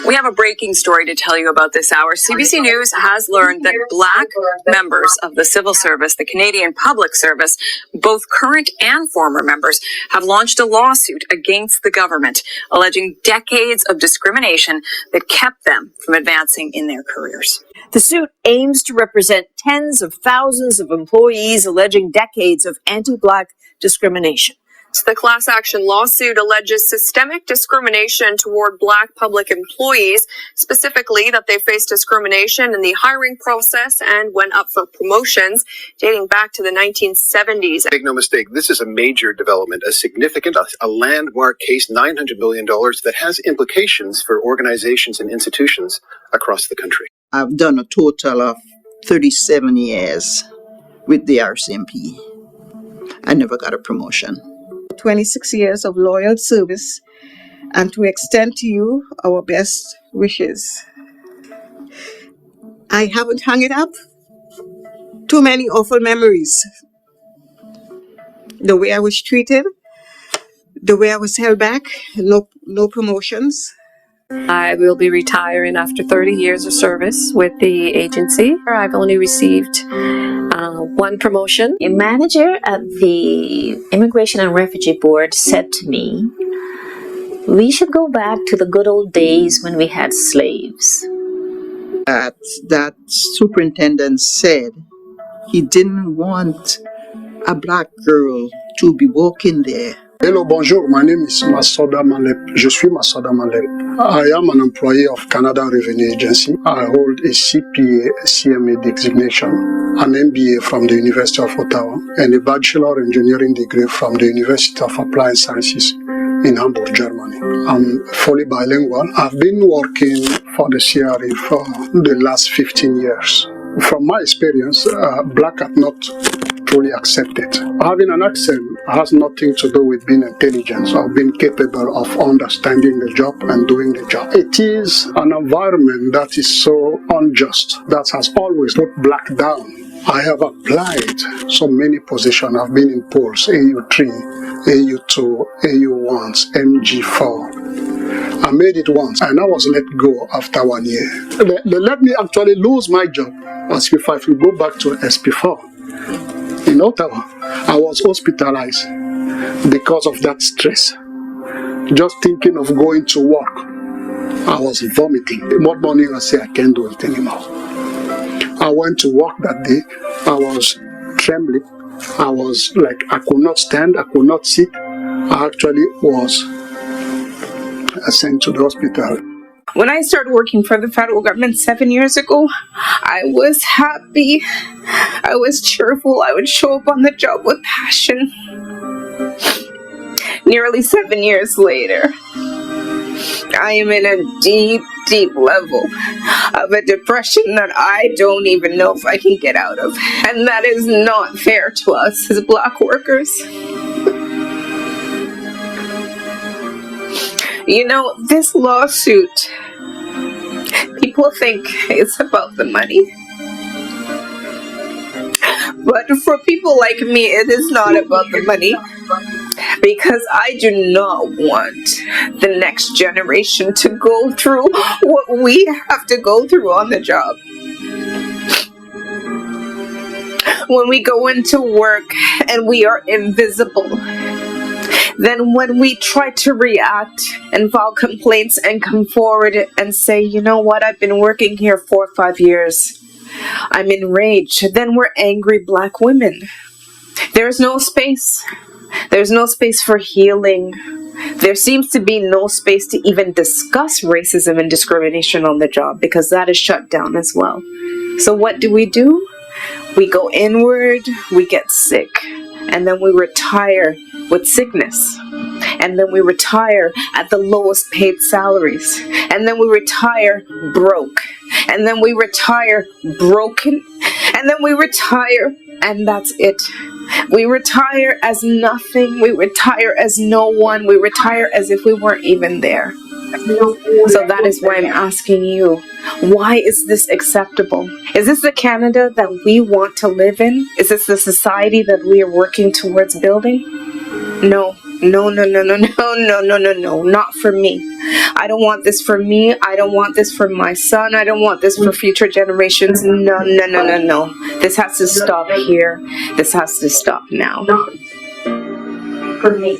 We have a breaking story to tell you about this hour. CBC News has learned that Black members of the civil service, the Canadian Public Service, both current and former members, have launched a lawsuit against the government, alleging decades of discrimination that kept them from advancing in their careers. The suit aims to represent tens of thousands of employees alleging decades of anti-Black discrimination. So the class action lawsuit alleges systemic discrimination toward Black public employees, specifically that they faced discrimination in the hiring process and when up for promotions dating back to the 1970s. Make no mistake, this is a major development, a significant, a landmark case, $900 million that has implications for organizations and institutions across the country. I've done a total of 37 years with the RCMP. I never got a promotion. 26 years of loyal service, and to extend to you our best wishes. I haven't hung it up. Too many awful memories. The way I was treated, the way I was held back, no promotions. I will be retiring after 30 years of service with the agency. I've only received one promotion. A manager at the Immigration and Refugee Board said to me, "We should go back to the good old days when we had slaves." That superintendent said he didn't want a Black girl to be working there. Hello, bonjour. My name is Masoda Malep. Je suis Masoda Malep. I am an employee of Canada Revenue Agency. I hold a CPA, CMA designation, an MBA from the University of Ottawa, and a Bachelor Engineering degree from the University of Applied Sciences in Hamburg, Germany. I'm fully bilingual. I've been working for the CRA for the last 15 years. From my experience, Black are not truly accepted. Having an accent has nothing to do with being intelligent or being capable of understanding the job and doing the job. It is an environment that is so unjust, that has always put Black down. I have applied so many positions. I've been in polls, AU3, AU2, AU1, MG4. I made it once and I was let go after 1 year. They let me actually lose my job as if I could go back to SP4. In Ottawa, I was hospitalized because of that stress. Just thinking of going to work, I was vomiting. One morning I said, I can't do it anymore. I went to work that day. I was trembling. I was like, I could not stand. I could not sit. I actually was sent to the hospital. When I started working for the federal government 7 years ago, I was happy. I was cheerful. I would show up on the job with passion. Nearly 7 years later, I am in a deep, deep level of a depression that I don't even know if I can get out of. And that is not fair to us as Black workers. You know, this lawsuit, people think it's about the money. But for people like me, it is not about the money. Because I do not want the next generation to go through what we have to go through on the job. When we go into work and we are invisible, then when we try to react and file complaints and come forward and say, you know what, I've been working here 4 or 5 years, I'm enraged, then we're angry Black women. There's no space. There's no space for healing. There seems to be no space to even discuss racism and discrimination on the job because that is shut down as well. So what do? We go inward, we get sick, and then we retire with sickness. And then we retire at the lowest paid salaries. And then we retire broke. And then we retire broken. And then we retire, and that's it. We retire as nothing. We retire as no one. We retire as if we weren't even there. So that is why I'm asking you, why is this acceptable? Is this the Canada that we want to live in? Is this the society that we are working towards building? No, no, no, no, no, no, no, no, no, no, not for me. I don't want this for me. I don't want this for my son. I don't want this for future generations. No, no, no, no, no. This has to stop here. This has to stop now. For me.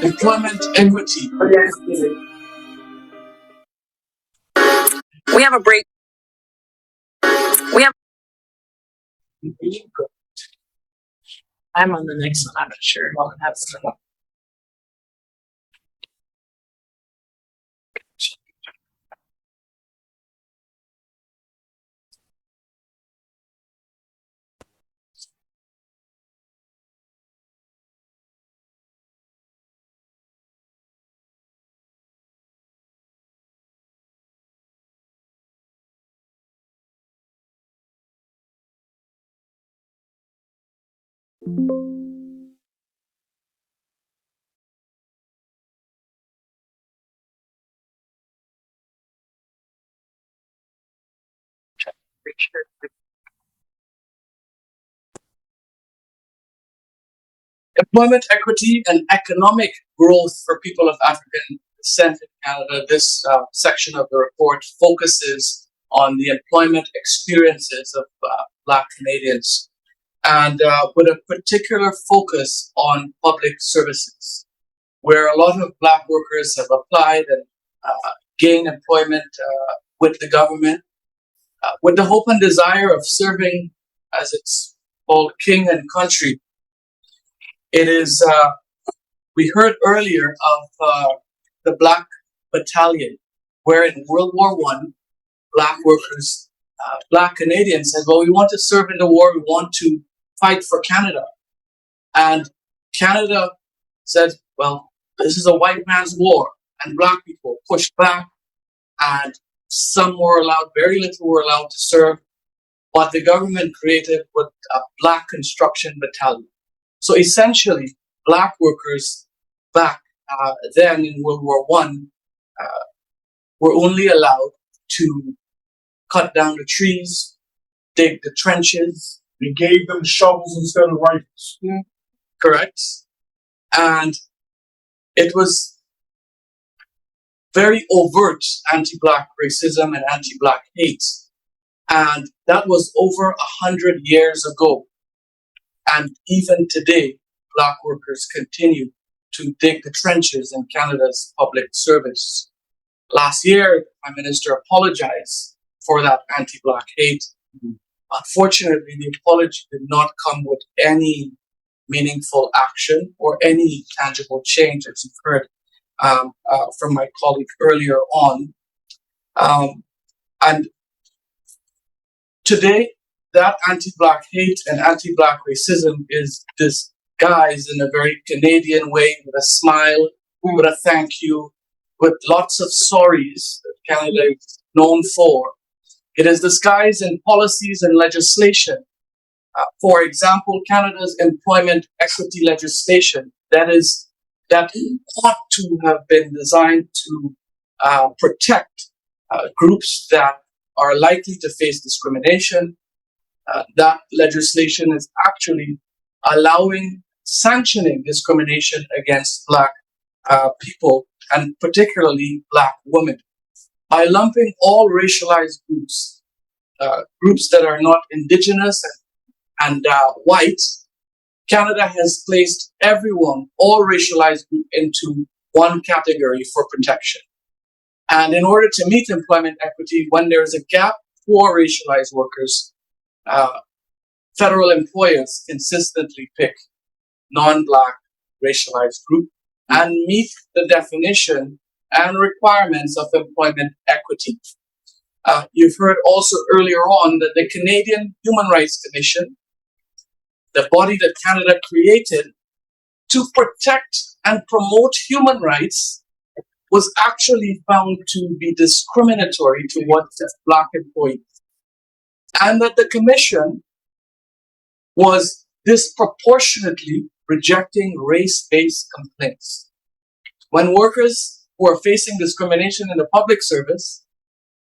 Employment equity. We have a break. We have. I'm on the next one. I'm not sure what happens. Employment equity and economic growth for people of African descent in Canada. This section of the report focuses on the employment experiences of Black Canadians, and with a particular focus on public services, where a lot of Black workers have applied and gained employment with the government, with the hope and desire of serving, as it's called, king and country. It is, we heard earlier of the Black Battalion, where in World War I, Black workers, Black Canadians said, well, we want to serve in the war, we want to fight for Canada. And Canada said, well, this is a white man's war. And Black people pushed back, and some were allowed, very little were allowed to serve. But the government created what a Black Construction Battalion. So essentially, Black workers back then in World War I were only allowed to cut down the trees, dig the trenches. We gave them shovels instead of rifles. Correct. And it was very overt anti-Black racism and anti-Black hate. And that was over 100 years ago. And even today, Black workers continue to dig the trenches in Canada's public service. Last year, the Prime Minister apologized for that anti-Black hate. Unfortunately, the apology did not come with any meaningful action or any tangible change, as you've heard from my colleague earlier on. And today, that anti-Black hate and anti-Black racism is disguised in a very Canadian way, with a smile, with a thank you, with lots of sorries that Canada is known for. It is disguised in policies and legislation. For example, Canada's employment equity legislation that ought to have been designed to protect groups that are likely to face discrimination. That legislation is actually sanctioning discrimination against Black people, and particularly Black women, by lumping all racialized groups, groups that are not Indigenous and white. Canada has placed everyone, all racialized groups, into one category for protection. And in order to meet employment equity, when there is a gap for racialized workers, federal employers consistently pick non-Black racialized group and meet the definition and requirements of employment equity. You've heard also earlier on that the Canadian Human Rights Commission, the body that Canada created to protect and promote human rights, was actually found to be discriminatory towards its Black employees. And that the commission was disproportionately rejecting race-based complaints. When workers who are facing discrimination in the public service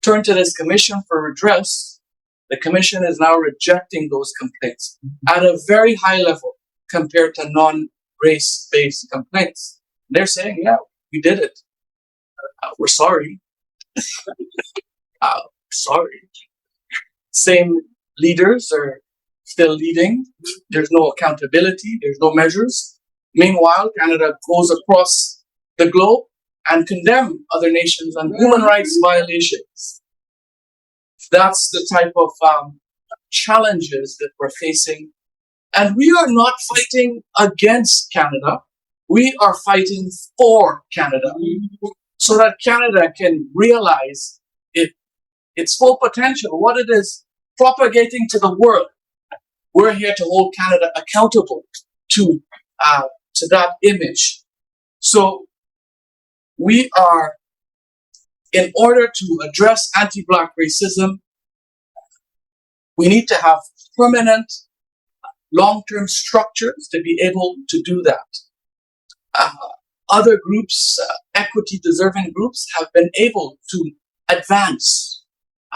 turn to this commission for redress, the commission is now rejecting those complaints at a very high level compared to non-race-based complaints. They're saying, yeah, we did it. We're sorry. Sorry. Same leaders are still leading. There's no accountability. There's no measures. Meanwhile, Canada goes across the globe and condemn other nations on human rights violations. That's the type of challenges that we're facing. And we are not fighting against Canada. We are fighting for Canada so that Canada can realize its full potential, what it is propagating to the world. We're here to hold Canada accountable to that image. So we are, in order to address anti-Black racism, we need to have permanent, long-term structures to be able to do that. Other groups, equity-deserving groups, have been able to advance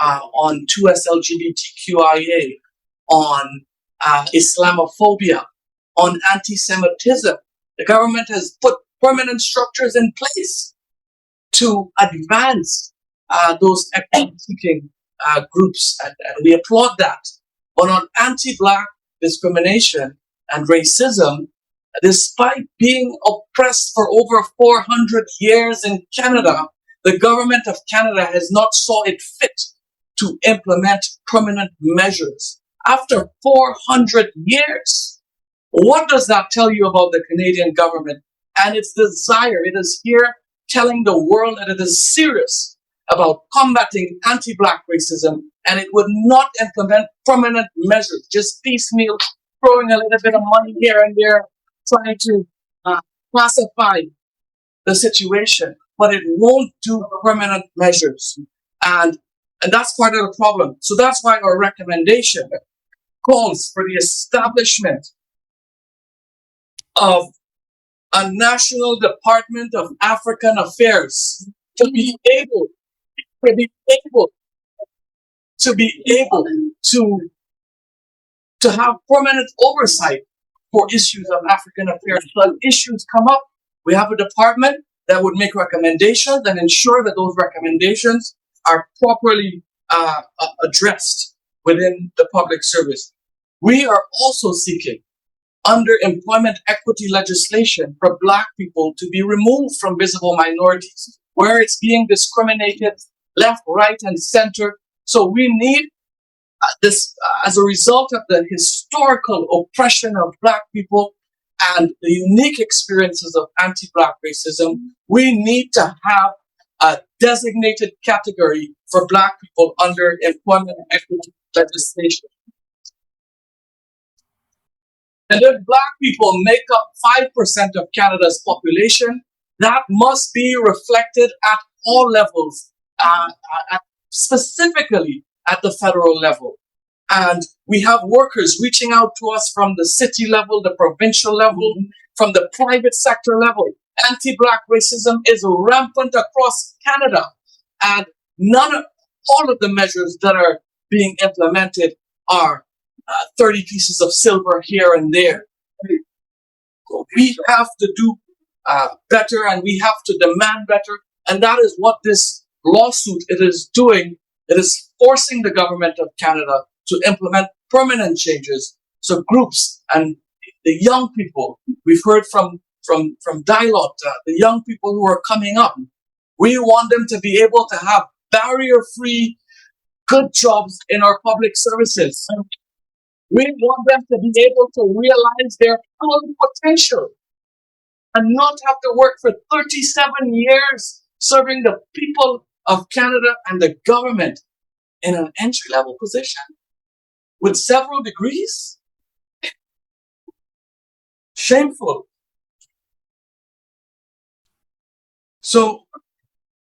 on 2S LGBTQIA, on Islamophobia, on anti-Semitism. The government has put permanent structures in place to advance those equity-seeking groups, and we applaud that. But on anti-Black discrimination and racism, despite being oppressed for over 400 years in Canada, the government of Canada has not saw it fit to implement permanent measures. After 400 years, what does that tell you about the Canadian government and its desire? It is here telling the world that it is serious about combating anti-Black racism, and it would not implement permanent measures, just piecemeal, throwing a little bit of money here and there, trying to pacify the situation, but it won't do permanent measures. And that's part of the problem. So that's why our recommendation calls for the establishment of a National Department of African Affairs to be able to have permanent oversight for issues of African affairs. So as issues come up, we have a department that would make recommendations and ensure that those recommendations are properly addressed within the public service. We are also seeking underemployment equity legislation for Black people to be removed from visible minorities, where it's being discriminated left, right, and center. So we need this, as a result of the historical oppression of Black people and the unique experiences of anti-Black racism, we need to have a designated category for Black people under employment equity legislation. And if Black people make up 5% of Canada's population, that must be reflected at all levels, specifically at the federal level. And we have workers reaching out to us from the city level, the provincial level, from the private sector level. Anti-Black racism is rampant across Canada, and all of the measures that are being implemented are 30 pieces of silver here and there. We have to do better, and we have to demand better, and that is what this lawsuit is doing. It is forcing the government of Canada to implement permanent changes. So groups and the young people, we've heard from Dialogue, the young people who are coming up, we want them to be able to have barrier-free, good jobs in our public services. We want them to be able to realize their full potential and not have to work for 37 years serving the people of Canada and the government in an entry-level position with several degrees. Shameful. So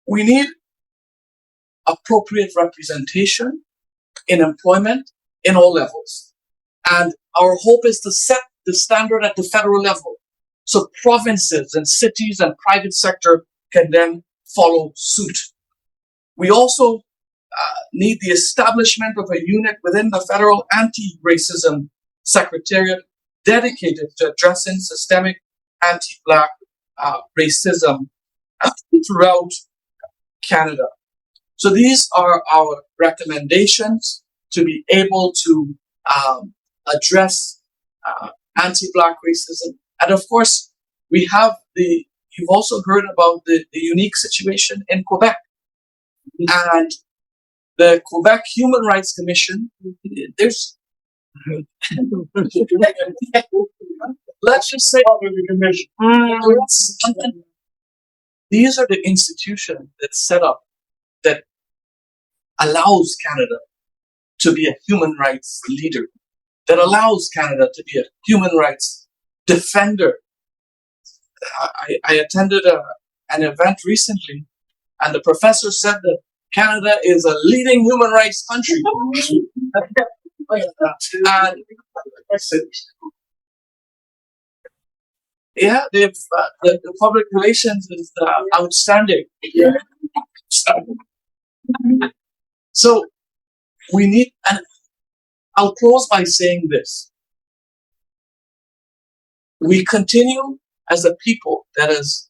we need appropriate representation in employment in all levels. And our hope is to set the standard at the federal level. So provinces and cities and private sector can then follow suit. We also need the establishment of a unit within the federal anti-racism secretariat dedicated to addressing systemic anti-Black racism throughout Canada. So these are our recommendations to be able to address anti-Black racism. And of course, you've also heard about the unique situation in Quebec. And the Quebec Human Rights Commission, let's just say, these are the institutions that's set up that allows Canada to be a human rights leader, that allows Canada to be a human rights defender. I attended an event recently, and the professor said that Canada is a leading human rights country. And yeah, they've the public relations is outstanding. Yeah. So we need, and I'll close by saying this: we continue as a people. That is,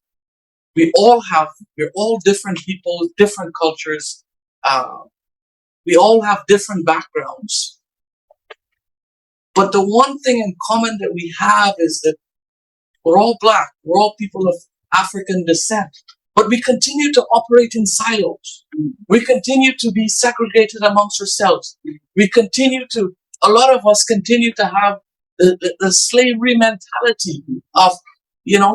we're all different people, different cultures. We all have different backgrounds. But the one thing in common that we have is that we're all Black. We're all people of African descent. But we continue to operate in silos. We continue to be segregated amongst ourselves. A lot of us continue to have the slavery mentality of,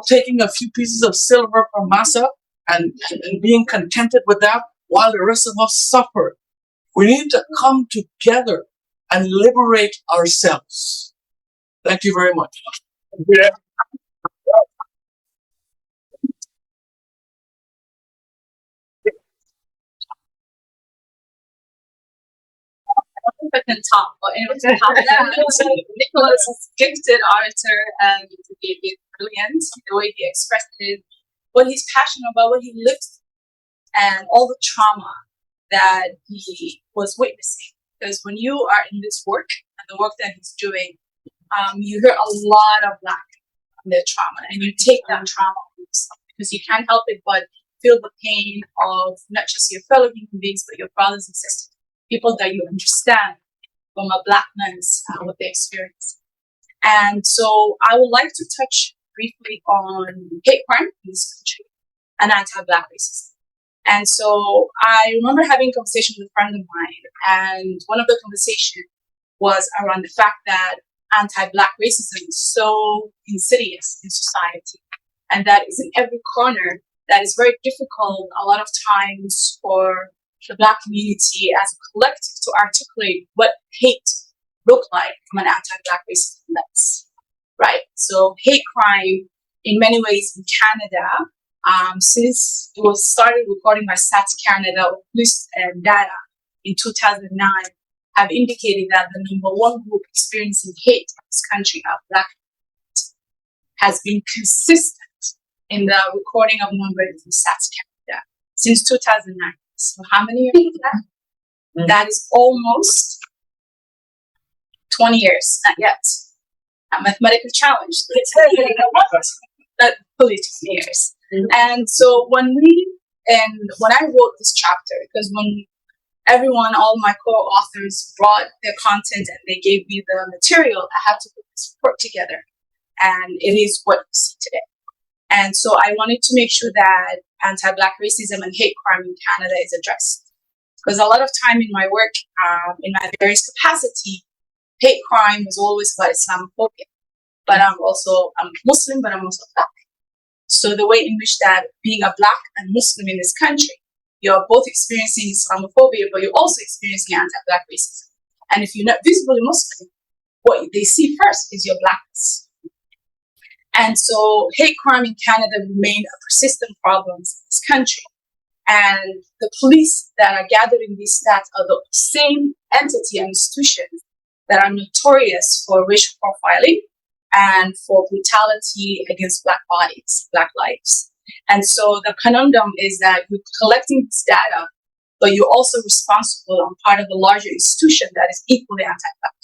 taking a few pieces of silver from massa and being contented with that while the rest of us suffer. We need to come together and liberate ourselves. Thank you very much. Yeah. I can talk, but anyone can top that. Nicholas is a gifted orator and he's brilliant. The way he expressed it, what he's passionate about, what he lived, and all the trauma that he was witnessing. Because when you are in this work and the work that he's doing, you hear a lot of Black in their trauma, and you take that trauma on yourself because you can't help it but feel the pain of not just your fellow human beings, but your brothers and sisters, people that you understand from a Black lens, what they experience. And so I would like to touch briefly on hate crime in this country and anti-Black racism. And so I remember having a conversation with a friend of mine, and one of the conversations was around the fact that anti-Black racism is so insidious in society, and that is in every corner, that is very difficult a lot of times for the Black community as a collective to articulate what hate look like from an anti-Black racism lens, right? So hate crime, in many ways in Canada, since it was started recording by Stats Canada, police data in 2009, have indicated that the number one group experiencing hate in this country of Black has been consistent in the recording of numbers from Stats Canada since 2009. So how many years is that? That is almost 20 years, not yet. I'm mathematically challenged. That fully 20 years. And so when I wrote this chapter, because when all my co-authors brought their content and they gave me the material, I had to put this report together. And it is what you see today. And so I wanted to make sure that anti-Black racism and hate crime in Canada is addressed. Because a lot of time in my work, in my various capacity, hate crime was always about Islamophobia. But I'm Muslim, but I'm also Black. So the way in which that being a Black and Muslim in this country, you're both experiencing Islamophobia, but you're also experiencing anti-Black racism. And if you're not visibly Muslim, what they see first is your Blackness. And so hate crime in Canada remained a persistent problem in this country. And the police that are gathering these stats are the same entity and institutions that are notorious for racial profiling and for brutality against Black bodies, Black lives. And so the conundrum is that you're collecting this data, but you're also responsible and part of a larger institution that is equally anti-Black.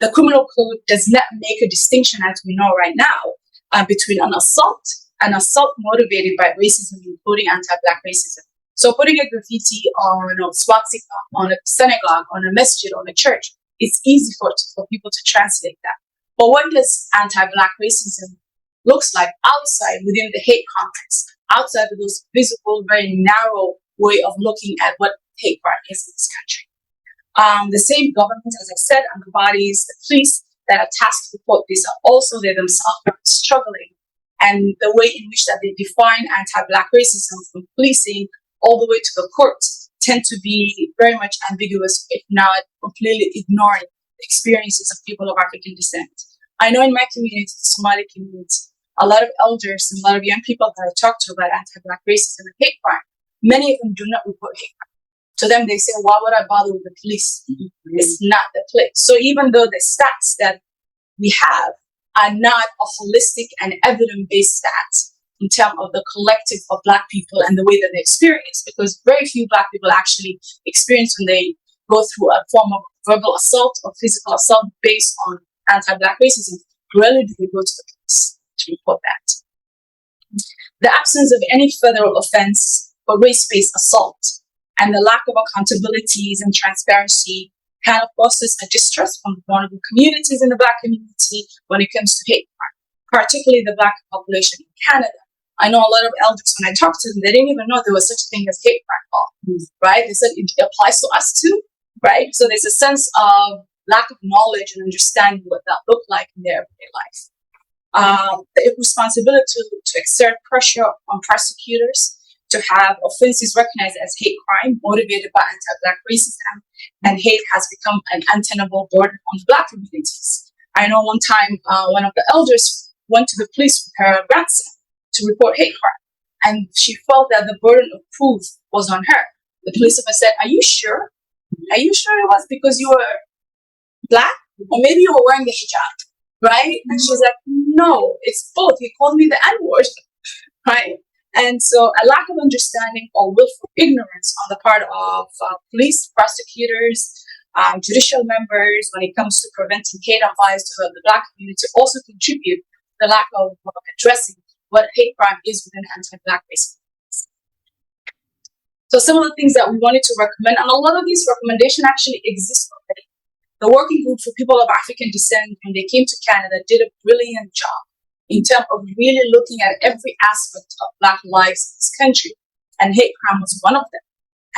The criminal code does not make a distinction, as we know right now, between an assault motivated by racism, including anti-Black racism. So putting a graffiti on a swastika, on a synagogue, on a masjid, on a church, it's easy for people to translate that. But what does anti-Black racism looks like outside, within the hate context, outside of those visible, very narrow way of looking at what hate crime is in this country? The same government, as I said, and the bodies, the police that are tasked to report this are also they themselves struggling. And the way in which that they define anti-Black racism from policing all the way to the courts tend to be very much ambiguous, if not completely ignoring the experiences of people of African descent. I know in my community, the Somali community, a lot of elders and a lot of young people that I talk to about anti-Black racism and hate crime, many of them do not report hate crime. To them, they say, why would I bother with the police? It's not the place. So even though the stats that we have are not a holistic and evidence-based stats in terms of the collective of Black people and the way that they experience, because very few Black people actually experience when they go through a form of verbal assault or physical assault based on anti-Black racism, rarely do they go to the police to report that. The absence of any federal offense for race-based assault and the lack of accountabilities and transparency kind of fosters a distrust from vulnerable communities in the Black community when it comes to hate crime, particularly the Black population in Canada. I know a lot of elders, when I talked to them, they didn't even know there was such a thing as hate crime law, right? They said it applies to us too, right? So there's a sense of lack of knowledge and understanding what that looked like in their everyday life. The responsibility to exert pressure on prosecutors to have offenses recognized as hate crime motivated by anti-Black racism and hate has become an untenable burden on Black communities. I know one time one of the elders went to the police with her grandson to report hate crime, and she felt that the burden of proof was on her. The police officer said, "Are you sure? Are you sure it was because you were Black, or maybe you were wearing the hijab, right?" And she was like, "No, it's both. He called me the N-word," right? And so a lack of understanding or willful ignorance on the part of police, prosecutors, judicial members when it comes to preventing hate and violence to the Black community also contribute to the lack of addressing what hate crime is within anti-Black racism. So some of the things that we wanted to recommend, and a lot of these recommendations actually exist already. The working group for people of African descent, when they came to Canada, did a brilliant job in terms of really looking at every aspect of Black lives in this country. And hate crime was one of them,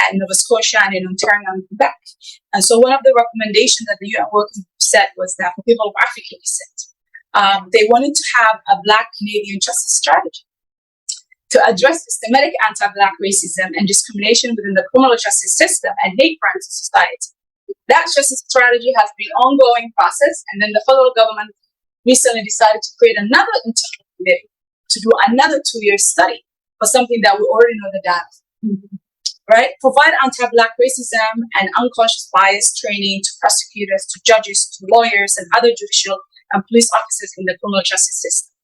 at Nova Scotia and in Ontario and Quebec. And so one of the recommendations that the UN Working Group said was that for people of African descent, they wanted to have a Black Canadian justice strategy to address systematic anti-Black racism and discrimination within the criminal justice system and hate crimes in society. That justice strategy has been an ongoing process, and then the federal government recently decided to create another internal committee to do another 2-year study for something that we already know the data. Right? Provide anti-Black racism and unconscious bias training to prosecutors, to judges, to lawyers, and other judicial and police officers in the criminal justice system.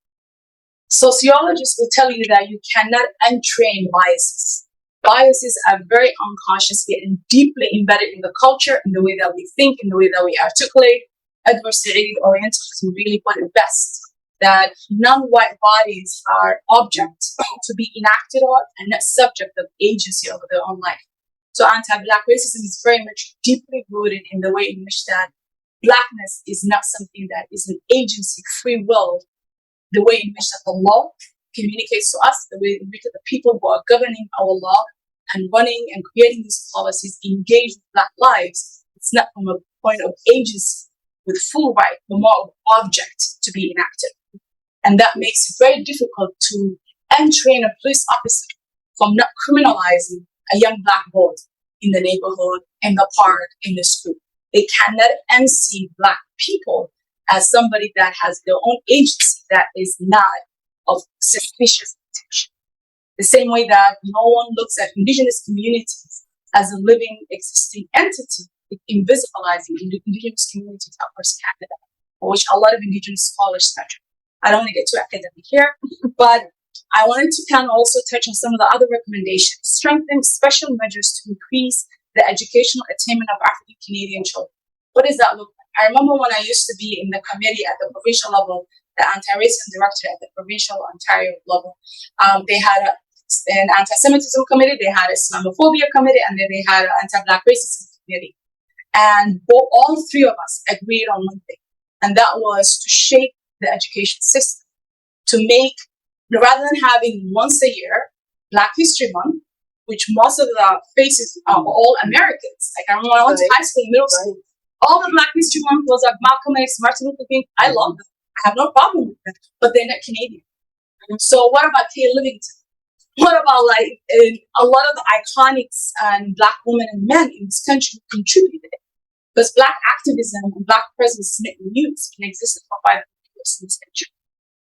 Sociologists will tell you that you cannot untrain biases. Biases are very unconscious and deeply embedded in the culture, in the way that we think, in the way that we articulate. Edward Said Orientalism really put it best, that non-white bodies are objects to be enacted on and not subject of agency over their own life. So anti-Black racism is very much deeply rooted in the way in which that Blackness is not something that is an agency, free will, the way in which that the law communicates to us, the way in which the people who are governing our law and running and creating these policies engage with Black lives. It's not from a point of agency with full right, but more of object to be enacted. And that makes it very difficult to untrain a police officer from not criminalizing a young Black boy in the neighborhood, in the park, in the school. They cannot unsee Black people as somebody that has their own agency that is not of suspicious intention. The same way that no one looks at Indigenous communities as a living, existing entity, invisibilizing Indigenous communities across Canada. which a lot of Indigenous scholars touch on. I don't want to get too academic here, but I wanted to kind of also touch on some of the other recommendations. Strengthen special measures to increase the educational attainment of African Canadian children. What does that look like? I remember when I used to be in the committee at the provincial level, the anti-racism director at the provincial Ontario level. They had an anti-Semitism committee, they had a Islamophobia committee, and then they had an anti-Black racism committee. And all three of us agreed on one thing, and that was to shape the education system to make, rather than having once a year Black History Month, which most of the faces are all Americans. Like I remember when I went to high school, middle school, all the Black History Month was like Malcolm X, Martin Luther King. I love them. I have no problem with them, but they're not Canadian. So what about Kay Livingstone? What about like a lot of the iconics and Black women and men in this country who contributed? Because Black activism and Black presence in the news can exist for 500 years in this country.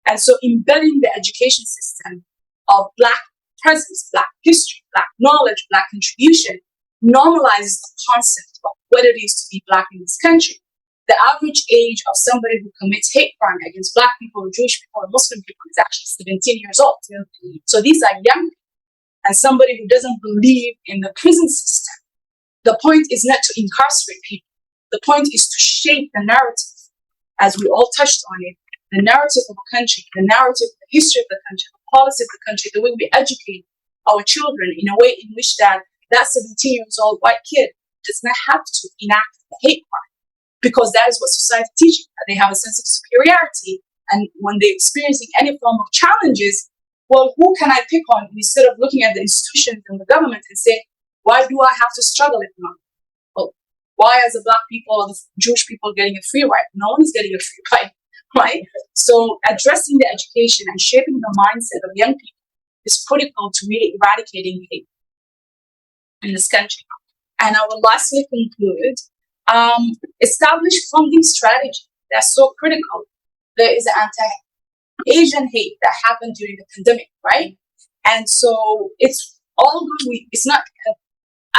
And so embedding the education system of Black presence, Black history, Black knowledge, Black contribution normalizes the concept of what it is to be Black in this country. The average age of somebody who commits hate crime against Black people, or Jewish people, or Muslim people is actually 17 years old. So these are young people. And somebody who doesn't believe in the prison system. The point is not to incarcerate people. The point is to shape the narrative, as we all touched on it, the narrative of a country, the narrative, the history of the country, the policy of the country, the way we educate our children in a way in which that 17 years old white kid does not have to enact the hate crime, because that is what society teaches. They have a sense of superiority, and when they're experiencing any form of challenges, well, who can I pick on, instead of looking at the institutions and the government and say, why do I have to struggle if not? Well, why as a Black people or the Jewish people getting a free ride? No one is getting a free ride, right? So addressing the education and shaping the mindset of young people is critical to really eradicating hate in this country. And I will lastly conclude, establish funding strategy. That's so critical. There is an anti-Asian hate that happened during the pandemic, right? And so it's all good. It's not,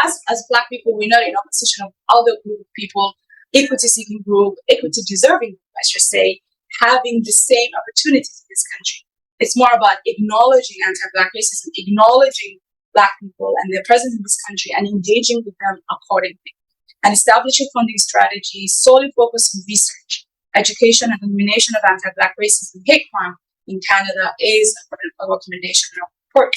as Black people, we're not in opposition of other group of people, equity-seeking group, equity-deserving group, I should say, having the same opportunities in this country. It's more about acknowledging anti-Black racism, acknowledging Black people and their presence in this country, and engaging with them accordingly. And establishing funding strategies solely focused on research, education, and elimination of anti-Black racism and hate crime in Canada is a recommendation of report.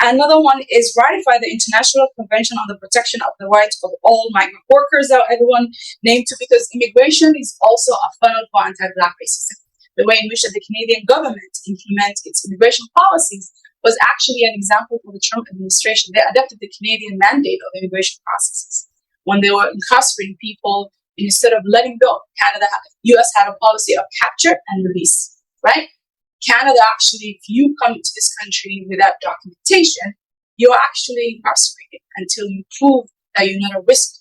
Another one is ratify the International Convention on the Protection of the Rights of All Migrant Workers that everyone named to, because immigration is also a funnel for anti-Black racism. The way in which the Canadian government implements its immigration policies was actually an example for the Trump administration. They adopted the Canadian mandate of immigration processes. When they were incarcerating people, instead of letting go, US had a policy of capture and release, right? Canada actually, if you come to this country without documentation, you're actually incarcerated until you prove that you're not a risk